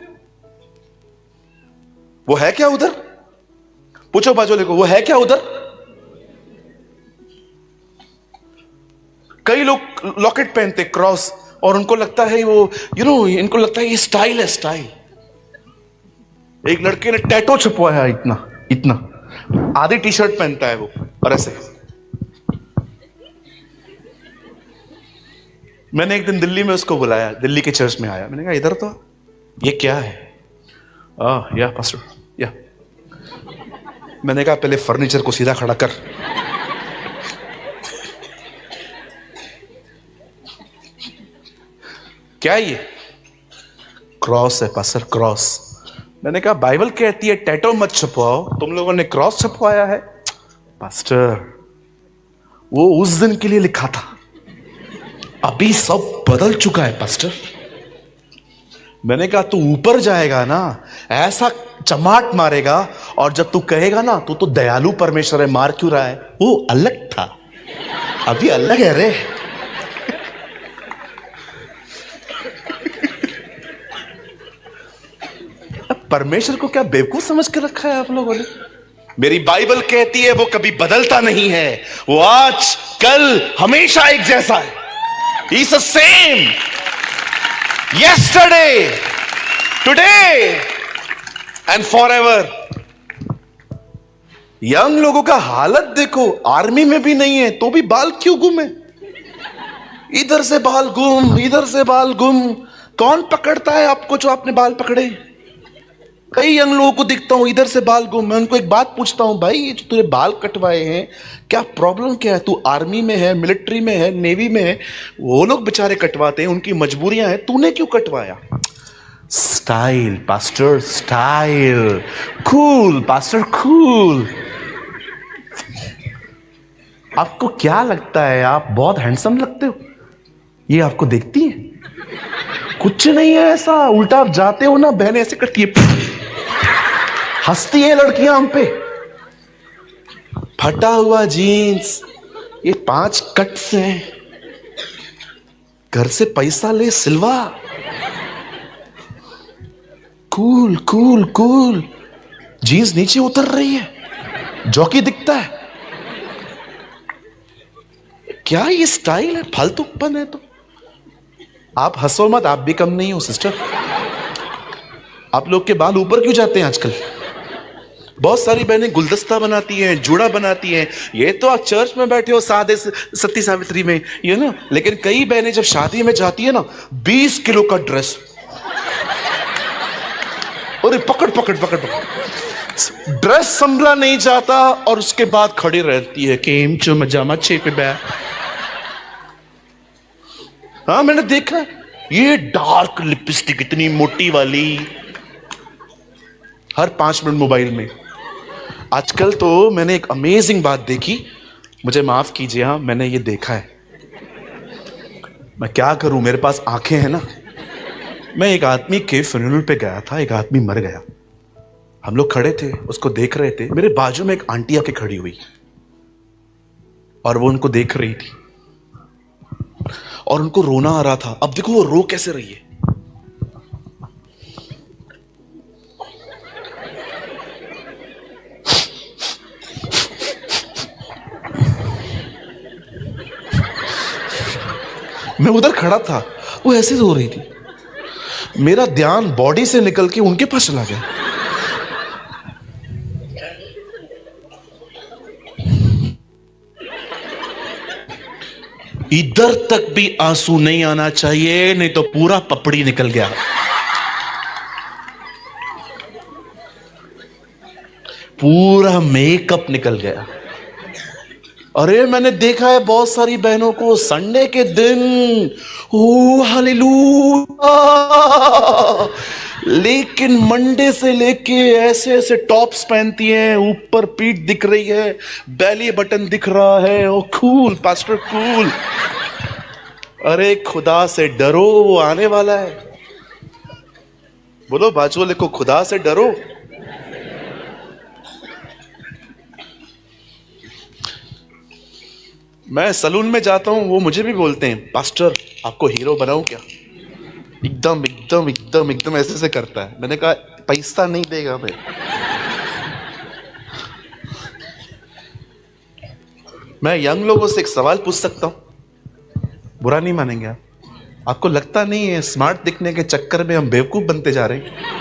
वो है क्या उधर? पूछो बाजू को, वो है क्या उधर? कई लोग लॉकेट पहनते क्रॉस, और उनको लगता है वो इनको लगता है ये स्टाइल है, स्टाइल। एक लड़के ने टैटो छपवाया इतना इतना, आधी टी शर्ट पहनता है वो, और ऐसे। मैंने एक दिन दिल्ली में उसको बुलाया, दिल्ली के चर्च में आया, मैंने कहा इधर तो, ये क्या है? या पास्टर, या। मैंने कहा पहले फर्नीचर को सीधा खड़ा कर। क्या है ये? क्रॉस है पास्टर, क्रॉस। मैंने कहा बाइबल कहती है टैटो मत छपवाओ, तुम लोगों ने क्रॉस छपवाया है। पास्टर, वो उस दिन के लिए लिखा था, अभी सब बदल चुका है पास्टर। मैंने कहा तू ऊपर जाएगा ना, ऐसा चमाट मारेगा, और जब तू कहेगा ना तू तो दयालु परमेश्वर है, मार क्यों रहा है? वो अलग था, अभी अलग है रे। परमेश्वर को क्या बेवकूफ समझ के रखा है आप लोगों ने? मेरी बाइबल कहती है वो कभी बदलता नहीं है, वो आज कल हमेशा एक जैसा है। He is the same yesterday, today and forever. Young लोगों का हालत देखो, आर्मी में भी नहीं है तो भी बाल क्यों गुम है? इधर से बाल गुम, इधर से बाल गुम। कौन पकड़ता है आपको जो आपने बाल पकड़े? कई यंग लोगों को दिखता हूं इधर से बाल गुम। मैं उनको एक बात पूछता हूं, भाई ये जो तूने बाल कटवाए हैं क्या प्रॉब्लम क्या है? तू आर्मी में है, मिलिट्री में है, नेवी में है, वो लोग बेचारे कटवाते हैं, उनकी मजबूरियां हैं, तूने क्यों कटवाया? Style pastor, style. Cool pastor, cool. आपको क्या लगता है आप बहुत हैंडसम लगते हो? ये आपको देखती है? कुछ नहीं है ऐसा, उल्टा आप जाते हो ना, बहन ऐसे करती है, हंसती है लड़कियां हम पे। फटा हुआ जीन्स, ये 5 कट्स हैं, घर से पैसा ले सिलवा। Cool cool cool. जीन्स नीचे उतर रही है, जॉकी दिखता है। क्या ये स्टाइल है? फालतूपन है। तो आप हंसो मत, आप भी कम नहीं हो सिस्टर। आप लोग के बाल ऊपर क्यों जाते हैं आजकल? बहुत सारी बहनें गुलदस्ता बनाती हैं, जूड़ा बनाती हैं। ये तो आप चर्च में बैठे हो सादे सती सावित्री में, ये ना। लेकिन कई बहनें जब शादी में जाती है ना, 20 किलो का ड्रेस, और पकड़ पकड़ पकड़ पकड़, ड्रेस संभला नहीं जाता और उसके बाद खड़ी रहती है केम चो मजामा छे पे बैठ। हाँ, मैंने देखा ये डार्क लिपस्टिक इतनी मोटी वाली, हर 5 मिनट मोबाइल में। आजकल तो मैंने एक अमेजिंग बात देखी, मुझे माफ कीजिए, हाँ मैंने ये देखा है। मैं क्या करूं, मेरे पास आंखें हैं ना। मैं एक आदमी के फ्यूनरल पे गया था, एक आदमी मर गया। हम लोग खड़े थे, उसको देख रहे थे। मेरे बाजू में एक आंटी आके खड़ी हुई और वो उनको देख रही थी और उनको रोना आ रहा था। अब देखो वो रो कैसे रही है। मैं उधर खड़ा था, वो ऐसे रो रही थी। मेरा ध्यान बॉडी से निकल के उनके पास चला गया। इधर तक भी आंसू नहीं आना चाहिए, नहीं तो पूरा पपड़ी निकल गया। पूरा मेकअप निकल गया। अरे मैंने देखा है बहुत सारी बहनों को संडे के दिन, ओ हालेलुया, लेकिन मंडे से लेके ऐसे ऐसे टॉप्स पहनती हैं, ऊपर पीठ दिख रही है, बेली बटन दिख रहा है। ओ कूल पास्टर कूल। अरे खुदा से डरो, वो आने वाला है। बोलो बाजू वाले को, खुदा से डरो। मैं सलून में जाता हूं, वो मुझे भी बोलते हैं, पास्टर आपको हीरो बनाऊं क्या? एकदम एकदम एकदम एकदम ऐसे से करता है। मैंने कहा पैसा नहीं देगा मैं। मैं यंग लोगों से एक सवाल पूछ सकता हूं, बुरा नहीं मानेंगे आप? आपको लगता नहीं है स्मार्ट दिखने के चक्कर में हम बेवकूफ बनते जा रहे हैं?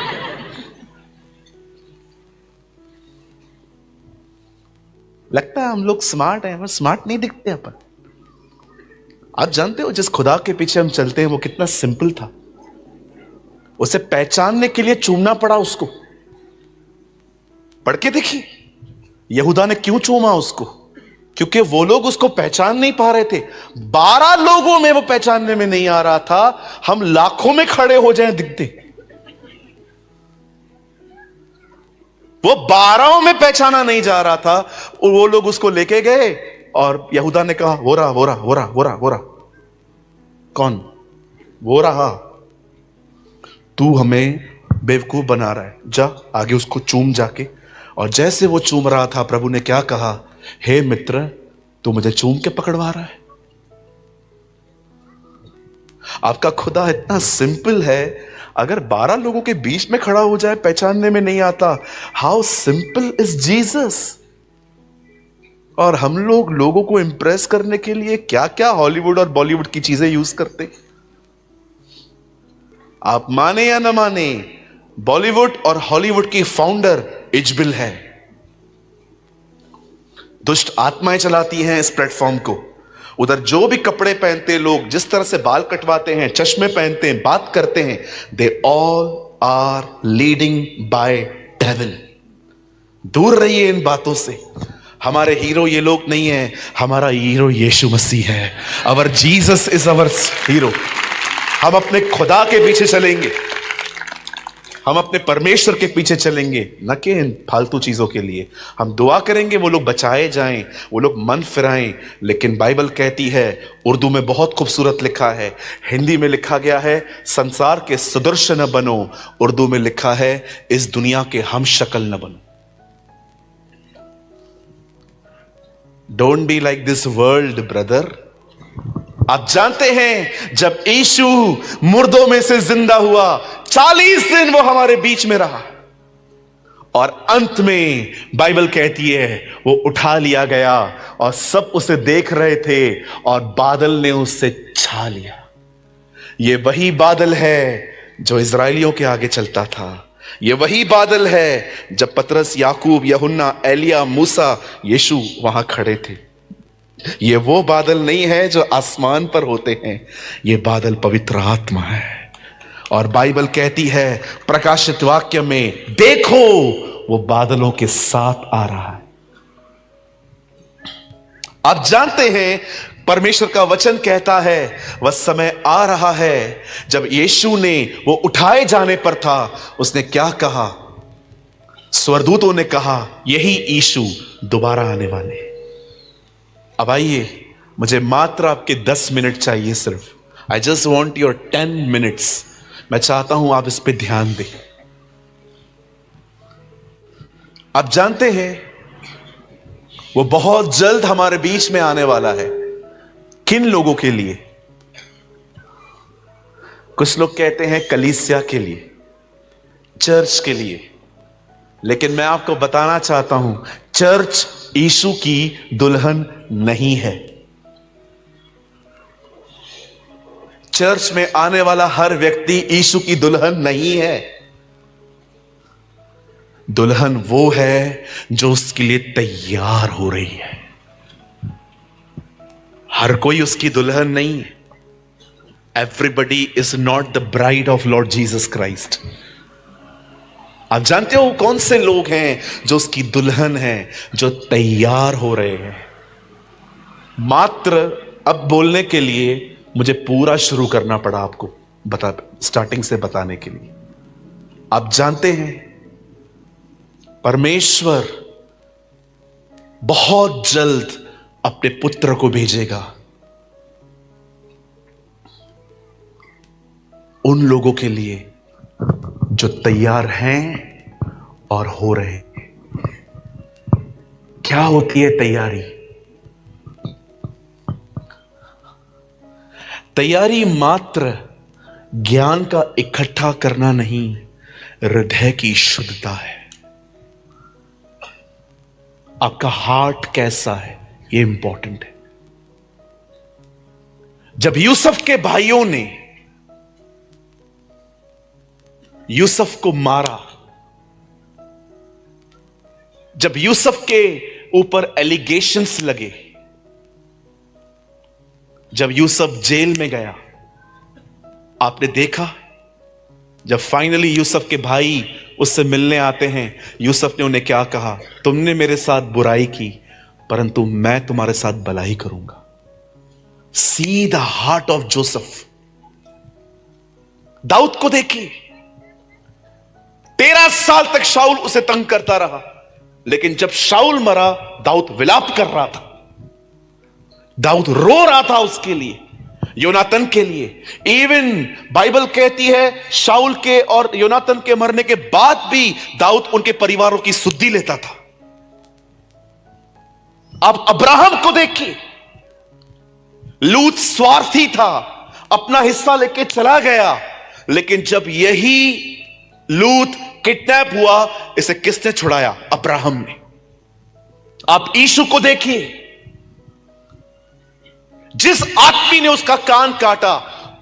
लगता है हम लोग स्मार्ट हैं, पर स्मार्ट नहीं दिखते अपन। आप जानते हो जिस खुदा के पीछे हम चलते हैं वो कितना सिंपल था। उसे पहचानने के लिए चूमना पड़ा उसको। पढ़ के देखिए यहूदा ने क्यों चूमा उसको, क्योंकि वो लोग उसको पहचान नहीं पा रहे थे। 12 लोगों में वो पहचानने में नहीं आ रहा था, हम लाखों में खड़े हो जाएं दिखते। वो 12 में पहचाना नहीं जा रहा था, और वो लोग उसको लेके गए और यहूदा ने कहा वो रहा वो रहा वो रहा वो रहा वो रहा। कौन? वो रहा। तू हमें बेवकूफ बना रहा है, जा आगे उसको चूम जाके। और जैसे वो चूम रहा था, प्रभु ने क्या कहा? हे मित्र, तू मुझे चूम के पकड़वा रहा है। आपका खुदा इतना सिंपल है, अगर 12 लोगों के बीच में खड़ा हो जाए, पहचानने में नहीं आता। How simple is Jesus. और हम लोग लोगों को इंप्रेस करने के लिए क्या क्या हॉलीवुड और बॉलीवुड की चीजें यूज करते। आप माने या ना माने, बॉलीवुड और हॉलीवुड की फाउंडर इजबिल है। दुष्ट आत्माएं चलाती हैं इस प्लेटफॉर्म को। उधर जो भी कपड़े पहनते लोग, जिस तरह से बाल कटवाते हैं, चश्मे पहनते हैं, बात करते हैं, they all are leading by devil. दूर रहिए इन बातों से। हमारे हीरो ये लोग नहीं है, हमारा हीरो यीशु मसीह है। अवर जीसस इज अवर हीरो। हम अपने खुदा के पीछे चलेंगे, हम अपने परमेश्वर के पीछे चलेंगे, न कि इन फालतू चीजों के लिए। हम दुआ करेंगे वो लोग बचाए जाएं, वो लोग मन फिराएं। लेकिन बाइबल कहती है, उर्दू में बहुत खूबसूरत लिखा है, हिंदी में लिखा गया है, संसार के सदृश न बनो। उर्दू में लिखा है, इस दुनिया के हम शक्ल न बनो। Don't be like this world brother. आप जानते हैं जब यीशु मुर्दों में से जिंदा हुआ, 40 दिन वो हमारे बीच में रहा, और अंत में बाइबल कहती है वो उठा लिया गया और सब उसे देख रहे थे और बादल ने उससे छा लिया। ये वही बादल है जो इजराइलियों के आगे चलता था। ये वही बादल है जब पतरस, याकूब, यूहन्ना, एलिया, मूसा, यीशु वहां खड़े थे। ये वो बादल नहीं है जो आसमान पर होते हैं, ये बादल पवित्र आत्मा है। और बाइबल कहती है प्रकाशित वाक्य में, देखो वो बादलों के साथ आ रहा है। आप जानते हैं परमेश्वर का वचन कहता है वह समय आ रहा है जब यीशु ने वो उठाए जाने पर था, उसने क्या कहा? स्वर्गदूतों ने कहा यही यीशु दोबारा आने वाले। अब आइए, मुझे मात्र आपके 10 मिनट चाहिए सिर्फ। I just want your 10 minutes. मैं चाहता हूं आप इस पे ध्यान दें। आप जानते हैं वो बहुत जल्द हमारे बीच में आने वाला है। किन लोगों के लिए? कुछ लोग कहते हैं कलीसिया के लिए, चर्च के लिए, लेकिन मैं आपको बताना चाहता हूं चर्च यीशु की दुल्हन नहीं है। चर्च में आने वाला हर व्यक्ति यीशु की दुल्हन नहीं है। दुल्हन वो है जो उसके लिए तैयार हो रही है। हर कोई उसकी दुल्हन नहीं है। Everybody is not the bride of Lord Jesus Christ. आप जानते हो कौन से लोग हैं जो उसकी दुल्हन हैं, जो तैयार हो रहे हैं? मात्र अब बोलने के लिए मुझे पूरा शुरू करना पड़ा आपको स्टार्टिंग से बताने के लिए। आप जानते हैं परमेश्वर बहुत जल्द अपने पुत्र को भेजेगा उन लोगों के लिए जो तैयार हैं और हो रहे हैं। क्या होती है तैयारी? तैयारी मात्र ज्ञान का इकट्ठा करना नहीं, हृदय की शुद्धता है। आपका हार्ट कैसा है, यह इंपॉर्टेंट है। जब यूसुफ के भाइयों ने यूसुफ को मारा, जब यूसुफ के ऊपर एलिगेशंस लगे, जब यूसुफ जेल में गया, आपने देखा जब फाइनली यूसुफ के भाई उससे मिलने आते हैं, यूसुफ ने उन्हें क्या कहा? तुमने मेरे साथ बुराई की परंतु मैं तुम्हारे साथ भलाई करूंगा। See the heart of Joseph. दाऊद को देखिए, 13 साल तक शाऊल उसे तंग करता रहा, लेकिन जब शाऊल मरा दाऊद विलाप कर रहा था, दाऊद रो रहा था उसके लिए, योनातन के लिए। इवन बाइबल कहती है शाऊल के और योनातन के मरने के बाद भी दाऊद उनके परिवारों की सुधि लेता था। अब अब्राहम को देखिए, लूत स्वार्थी था, अपना हिस्सा लेके चला गया, लेकिन जब यही लूत किडनैप हुआ, इसे किसने छुड़ाया? अब्राहम ने। आप यीशु को देखिए, जिस आदमी ने उसका कान काटा,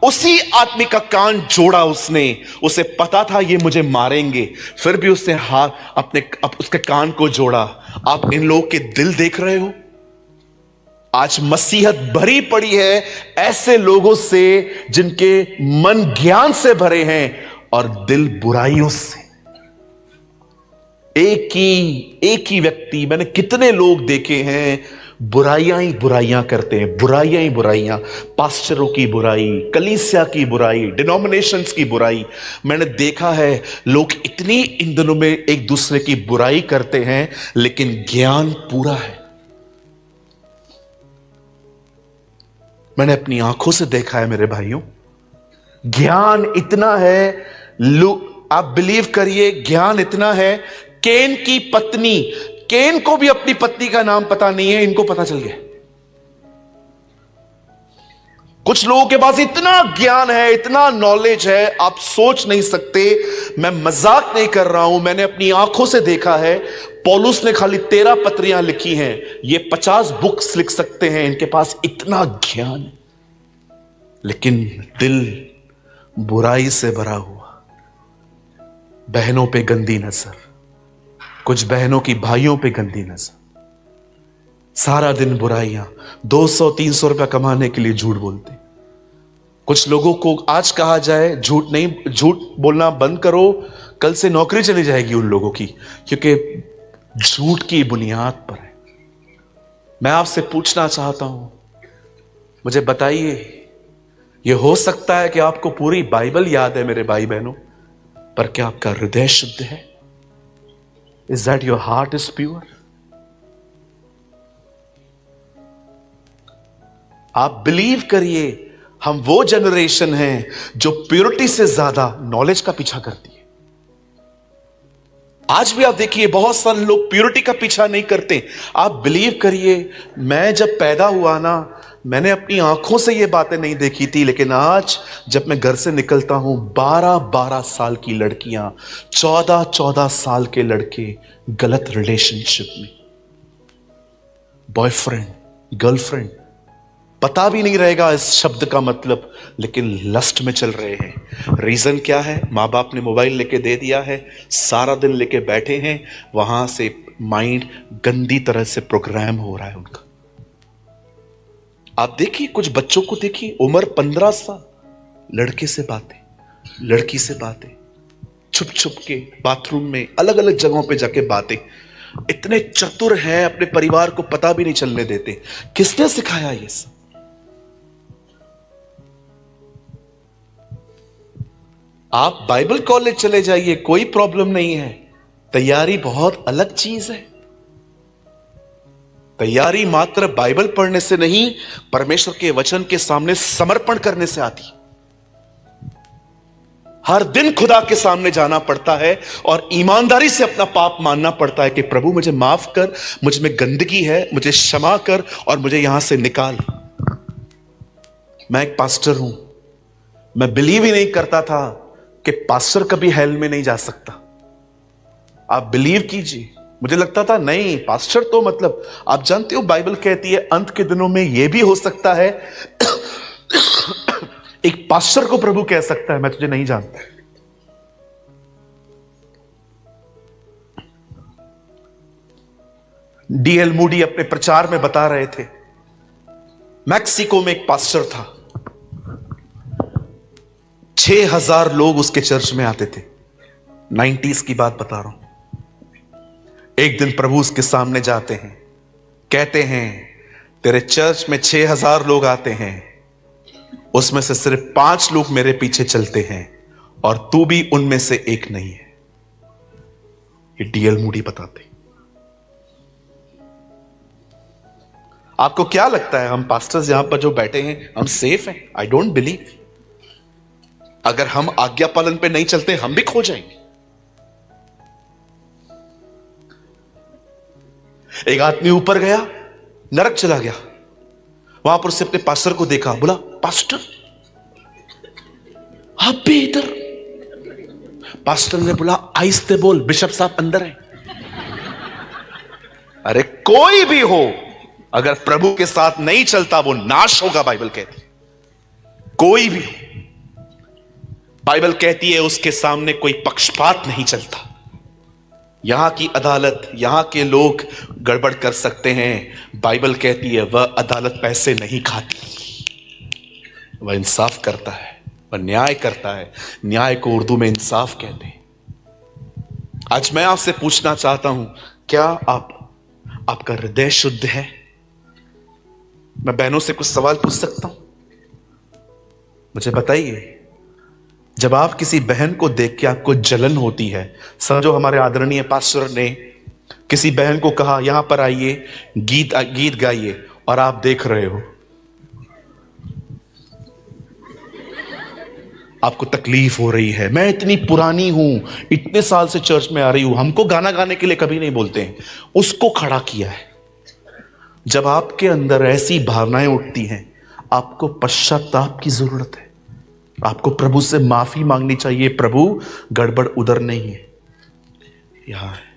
उसी आदमी का कान जोड़ा उसने। उसे पता था ये मुझे मारेंगे, फिर भी उसने उसके कान को जोड़ा। आप इन लोगों के दिल देख रहे हो? आज मसीहत भरी पड़ी है ऐसे लोगों से जिनके मन ज्ञान से भरे हैं और दिल बुराइयों से। एक ही व्यक्ति, मैंने कितने लोग देखे हैं बुराइयां ही बुराइयां करते हैं, बुराइयां ही बुराइयां, पास्टरों की बुराई, कलीसिया की बुराई, डिनोमिनेशंस की बुराई। मैंने देखा है लोग इतनी इन दिनों में एक दूसरे की बुराई करते हैं, लेकिन ज्ञान पूरा है। मैंने अपनी आंखों से देखा है मेरे भाइयों, ज्ञान इतना है, आप बिलीव करिए, ज्ञान इतना है। केन की पत्नी, केन को भी अपनी पत्नी का नाम पता नहीं है, इनको पता चल गया। कुछ लोगों के पास इतना ज्ञान है, इतना नॉलेज है, आप सोच नहीं सकते। मैं मजाक नहीं कर रहा हूं, मैंने अपनी आंखों से देखा है। पौलुस ने खाली 13 पत्रियां लिखी हैं, ये 50 बुक्स लिख सकते हैं, इनके पास इतना ज्ञान है, लेकिन दिल बुराई से भरा हुआ। बहनों पे गंदी नजर, कुछ बहनों की भाइयों पे गंदी नजर, सारा दिन बुराइयां, 200-300 रुपया कमाने के लिए झूठ बोलते। कुछ लोगों को आज कहा जाए झूठ बोलना बंद करो, कल से नौकरी चली जाएगी उन लोगों की, क्योंकि झूठ की बुनियाद पर है। मैं आपसे पूछना चाहता हूं, मुझे बताइए, यह हो सकता है कि आपको पूरी बाइबल याद है मेरे भाई बहनों, पर क्या आपका हृदय शुद्ध है? Is that your heart is pure? आप बिलीव करिए, हम वो जनरेशन हैं जो प्योरिटी से ज्यादा नॉलेज का पीछा करती है। आज भी आप देखिए, बहुत सारे लोग प्योरिटी का पीछा नहीं करते। आप बिलीव करिए, मैं जब पैदा हुआ ना, मैंने अपनी आंखों से ये बातें नहीं देखी थी, लेकिन आज जब मैं घर से निकलता हूं, 12-12 साल की लड़कियां, 14-14 साल के लड़के गलत रिलेशनशिप में, बॉयफ्रेंड गर्लफ्रेंड, पता भी नहीं रहेगा इस शब्द का मतलब, लेकिन लस्ट में चल रहे हैं। रीजन क्या है? माँ बाप ने मोबाइल लेके दे दिया है, सारा दिन लेके बैठे हैं, वहां से माइंड गंदी तरह से प्रोग्राम हो रहा है उनका। आप देखिए, कुछ बच्चों को देखिए, उम्र 15 साल, लड़के से बातें, लड़की से बातें, छुप छुप के बाथरूम में, अलग अलग जगहों पे जाके बातें। इतने चतुर हैं, अपने परिवार को पता भी नहीं चलने देते। किसने सिखाया ये सब? आप बाइबल कॉलेज चले जाइए, कोई प्रॉब्लम नहीं है। तैयारी बहुत अलग चीज है। तैयारी मात्र बाइबल पढ़ने से नहीं, परमेश्वर के वचन के सामने समर्पण करने से आती। हर दिन खुदा के सामने जाना पड़ता है और ईमानदारी से अपना पाप मानना पड़ता है कि प्रभु मुझे माफ कर, मुझ में गंदगी है, मुझे क्षमा कर और मुझे यहां से निकाल। मैं एक पास्टर हूं, मैं बिलीव ही नहीं करता था कि पास्टर कभी हेल में नहीं जा सकता। आप बिलीव कीजिए, मुझे लगता था नहीं, पास्टर तो मतलब, आप जानते हो बाइबल कहती है अंत के दिनों में यह भी हो सकता है एक पास्टर को प्रभु कह सकता है मैं तुझे नहीं जानता। डीएल मूडी अपने प्रचार में बता रहे थे, मैक्सिको में एक पास्टर था, 6000 लोग उसके चर्च में आते थे। 90s की बात बता रहा हूं। एक दिन प्रभु उसके सामने जाते हैं, कहते हैं तेरे चर्च में 6000 लोग आते हैं, उसमें से सिर्फ 5 लोग मेरे पीछे चलते हैं और तू भी उनमें से एक नहीं है। ये डीएल मूडी बताते। आपको क्या लगता है हम पास्टर्स यहां पर जो बैठे हैं, हम सेफ हैं? I don't believe. अगर हम आज्ञा पालन पे नहीं चलते, हम भी खो जाएंगे। एक आदमी ऊपर गया, नरक चला गया, वहां पर उसने अपने पास्टर को देखा, बोला पास्टर आप भी इधर? पास्टर ने बोला आहिस्ते बोल, बिशप साहब अंदर है। अरे कोई भी हो, अगर प्रभु के साथ नहीं चलता वो नाश होगा, बाइबल कहती है। कोई भी हो, बाइबल कहती है उसके सामने कोई पक्षपात नहीं चलता। यहां की अदालत, यहां के लोग गड़बड़ कर सकते हैं, बाइबल कहती है वह अदालत पैसे नहीं खाती, वह इंसाफ करता है, वह न्याय करता है। न्याय को उर्दू में इंसाफ कहते हैं। आज मैं आपसे पूछना चाहता हूं, क्या आपका हृदय शुद्ध है? मैं बहनों से कुछ सवाल पूछ सकता हूं? मुझे बताइए, जब आप किसी बहन को देख के आपको जलन होती है, समझो हमारे आदरणीय पास्टर ने किसी बहन को कहा यहां पर आइए, गीत गाइए, और आप देख रहे हो, आपको तकलीफ हो रही है। मैं इतनी पुरानी हूं, इतने साल से चर्च में आ रही हूं, हमको गाना गाने के लिए कभी नहीं बोलते हैं, उसको खड़ा किया है। जब आपके अंदर ऐसी भावनाएं उठती हैं, आपको पश्चाताप की जरूरत है। आपको प्रभु से माफी मांगनी चाहिए, प्रभु गड़बड़ उधर नहीं है, यहां है।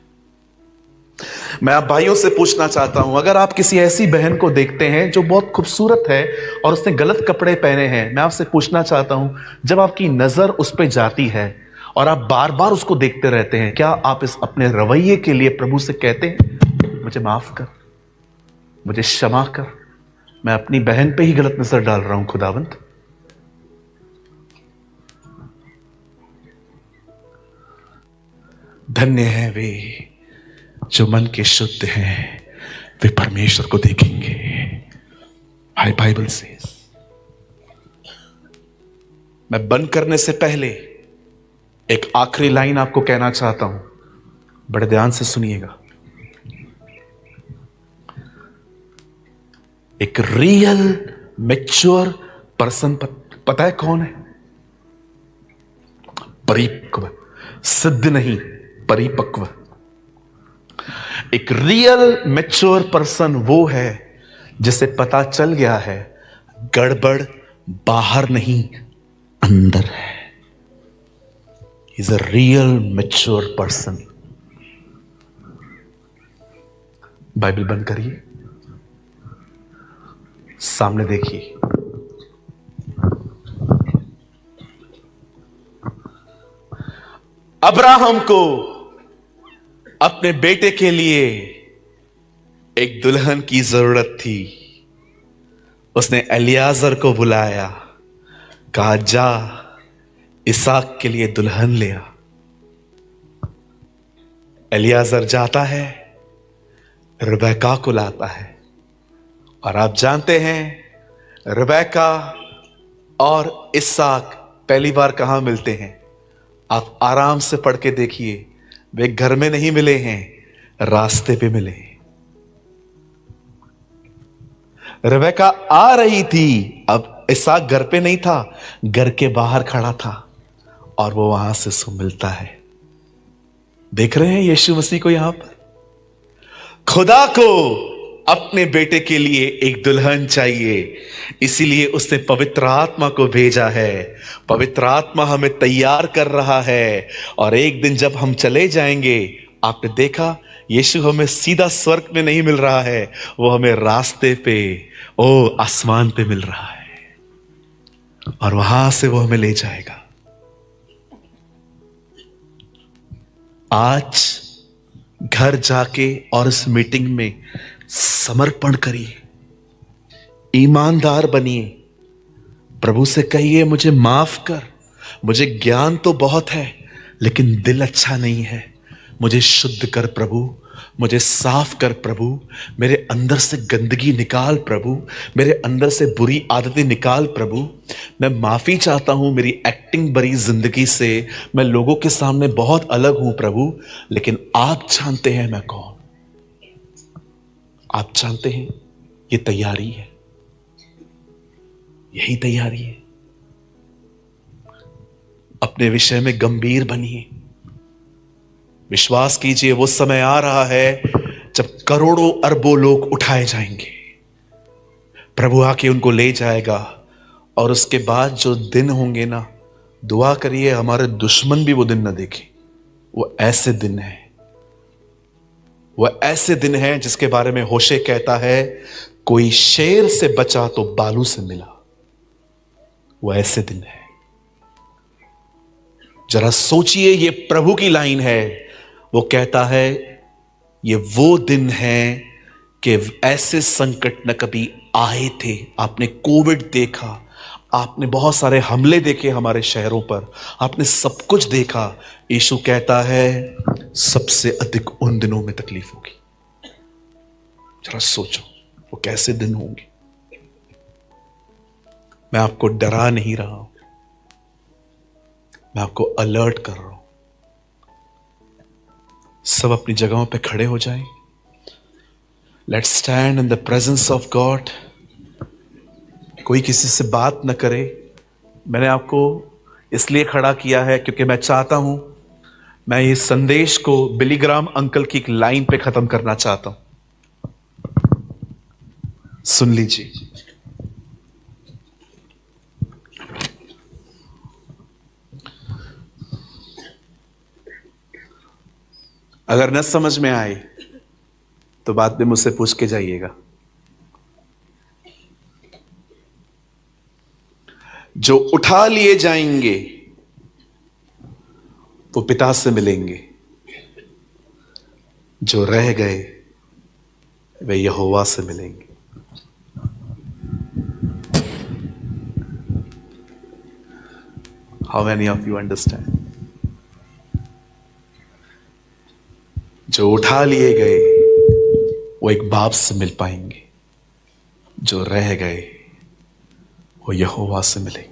मैं आप भाइयों से पूछना चाहता हूं, अगर आप किसी ऐसी बहन को देखते हैं जो बहुत खूबसूरत है और उसने गलत कपड़े पहने हैं, मैं आपसे पूछना चाहता हूं, जब आपकी नजर उस पर जाती है और आप बार बार उसको देखते रहते हैं, क्या आप इस अपने रवैये के लिए प्रभु से कहते हैं, मुझे माफ कर, मुझे क्षमा कर, मैं अपनी बहन पे ही गलत नजर डाल रहा हूं खुदावंत। धन्य है वे जो मन के शुद्ध हैं, वे परमेश्वर को देखेंगे। हाय बाइबल से। मैं बंद करने से पहले एक आखिरी लाइन आपको कहना चाहता हूं, बड़े ध्यान से सुनिएगा। एक रियल मैच्योर पर्सन पता है कौन है? परिपक्व, सिद्ध नहीं, परिपक्व। एक रियल मैच्योर पर्सन वो है जिसे पता चल गया है गड़बड़ बाहर नहीं अंदर है। Is a real mature person. Bible बंद करिए, सामने देखिए। अब्राहम को अपने बेटे के लिए एक दुल्हन की जरूरत थी। उसने एलियाजर को बुलाया, कहा जा इसहाक के लिए दुल्हन ले आ। एलियाजर जाता है, रिबेका को लाता है। और आप जानते हैं रिबेका और इसहाक पहली बार कहां मिलते हैं? आप आराम से पढ़ के देखिए, वे घर में नहीं मिले हैं, रास्ते पे मिले। रिबेका आ रही थी, अब इसहाक घर पे नहीं था, घर के बाहर खड़ा था और वो वहां से सो मिलता है। देख रहे हैं यीशु मसीह को यहां पर? खुदा को अपने बेटे के लिए एक दुल्हन चाहिए, इसीलिए उसने पवित्र आत्मा को भेजा है। पवित्र आत्मा हमें तैयार कर रहा है और एक दिन जब हम चले जाएंगे, आपने देखा यीशु हमें सीधा स्वर्ग में नहीं मिल रहा है, वो हमें रास्ते पे आसमान पे मिल रहा है और वहां से वो हमें ले जाएगा। आज घर जाके और इस मीटिंग में समर्पण करिए, ईमानदार बनिए, प्रभु से कहिए मुझे माफ कर, मुझे ज्ञान तो बहुत है लेकिन दिल अच्छा नहीं है, मुझे शुद्ध कर प्रभु, मुझे साफ कर प्रभु, मेरे अंदर से गंदगी निकाल प्रभु, मेरे अंदर से बुरी आदतें निकाल प्रभु। मैं माफी चाहता हूं मेरी एक्टिंग भरी जिंदगी से, मैं लोगों के सामने बहुत अलग हूं प्रभु, लेकिन आप जानते हैं मैं कौन। आप जानते हैं ये तैयारी है, यही तैयारी है। अपने विषय में गंभीर बनिए, विश्वास कीजिए वो समय आ रहा है जब करोड़ों अरबों लोग उठाए जाएंगे, प्रभु आके उनको ले जाएगा। और उसके बाद जो दिन होंगे ना, दुआ करिए हमारे दुश्मन भी वो दिन ना देखे। वो ऐसे दिन है, वो ऐसे दिन है जिसके बारे में होशे कहता है कोई शेर से बचा तो बालू से मिला। वो ऐसे दिन है। जरा सोचिए, ये प्रभु की लाइन है। वो कहता है ये वो दिन है कि ऐसे संकट न कभी आए थे। आपने कोविड देखा, आपने बहुत सारे हमले देखे हमारे शहरों पर, आपने सब कुछ देखा। यीशु कहता है सबसे अधिक उन दिनों में तकलीफ होगी। जरा सोचो वो कैसे दिन होंगे। मैं आपको डरा नहीं रहा हूं, मैं आपको अलर्ट कर रहा हूं। सब अपनी जगहों पे खड़े हो जाएं। Let's stand in the presence of God. कोई किसी से बात न करे। मैंने आपको इसलिए खड़ा किया है क्योंकि मैं चाहता हूं, मैं इस संदेश को बिली ग्राम अंकल की एक लाइन पे खत्म करना चाहता हूं। सुन लीजिए। अगर न समझ में आए तो बाद में मुझसे पूछ के जाइएगा। जो उठा लिए जाएंगे वो पिता से मिलेंगे, जो रह गए वे यहोवा से मिलेंगे। How many of you understand? जो उठा लिए गए वो एक बाप से मिल पाएंगे, जो रह गए वो यहोवा से मिलेंगे।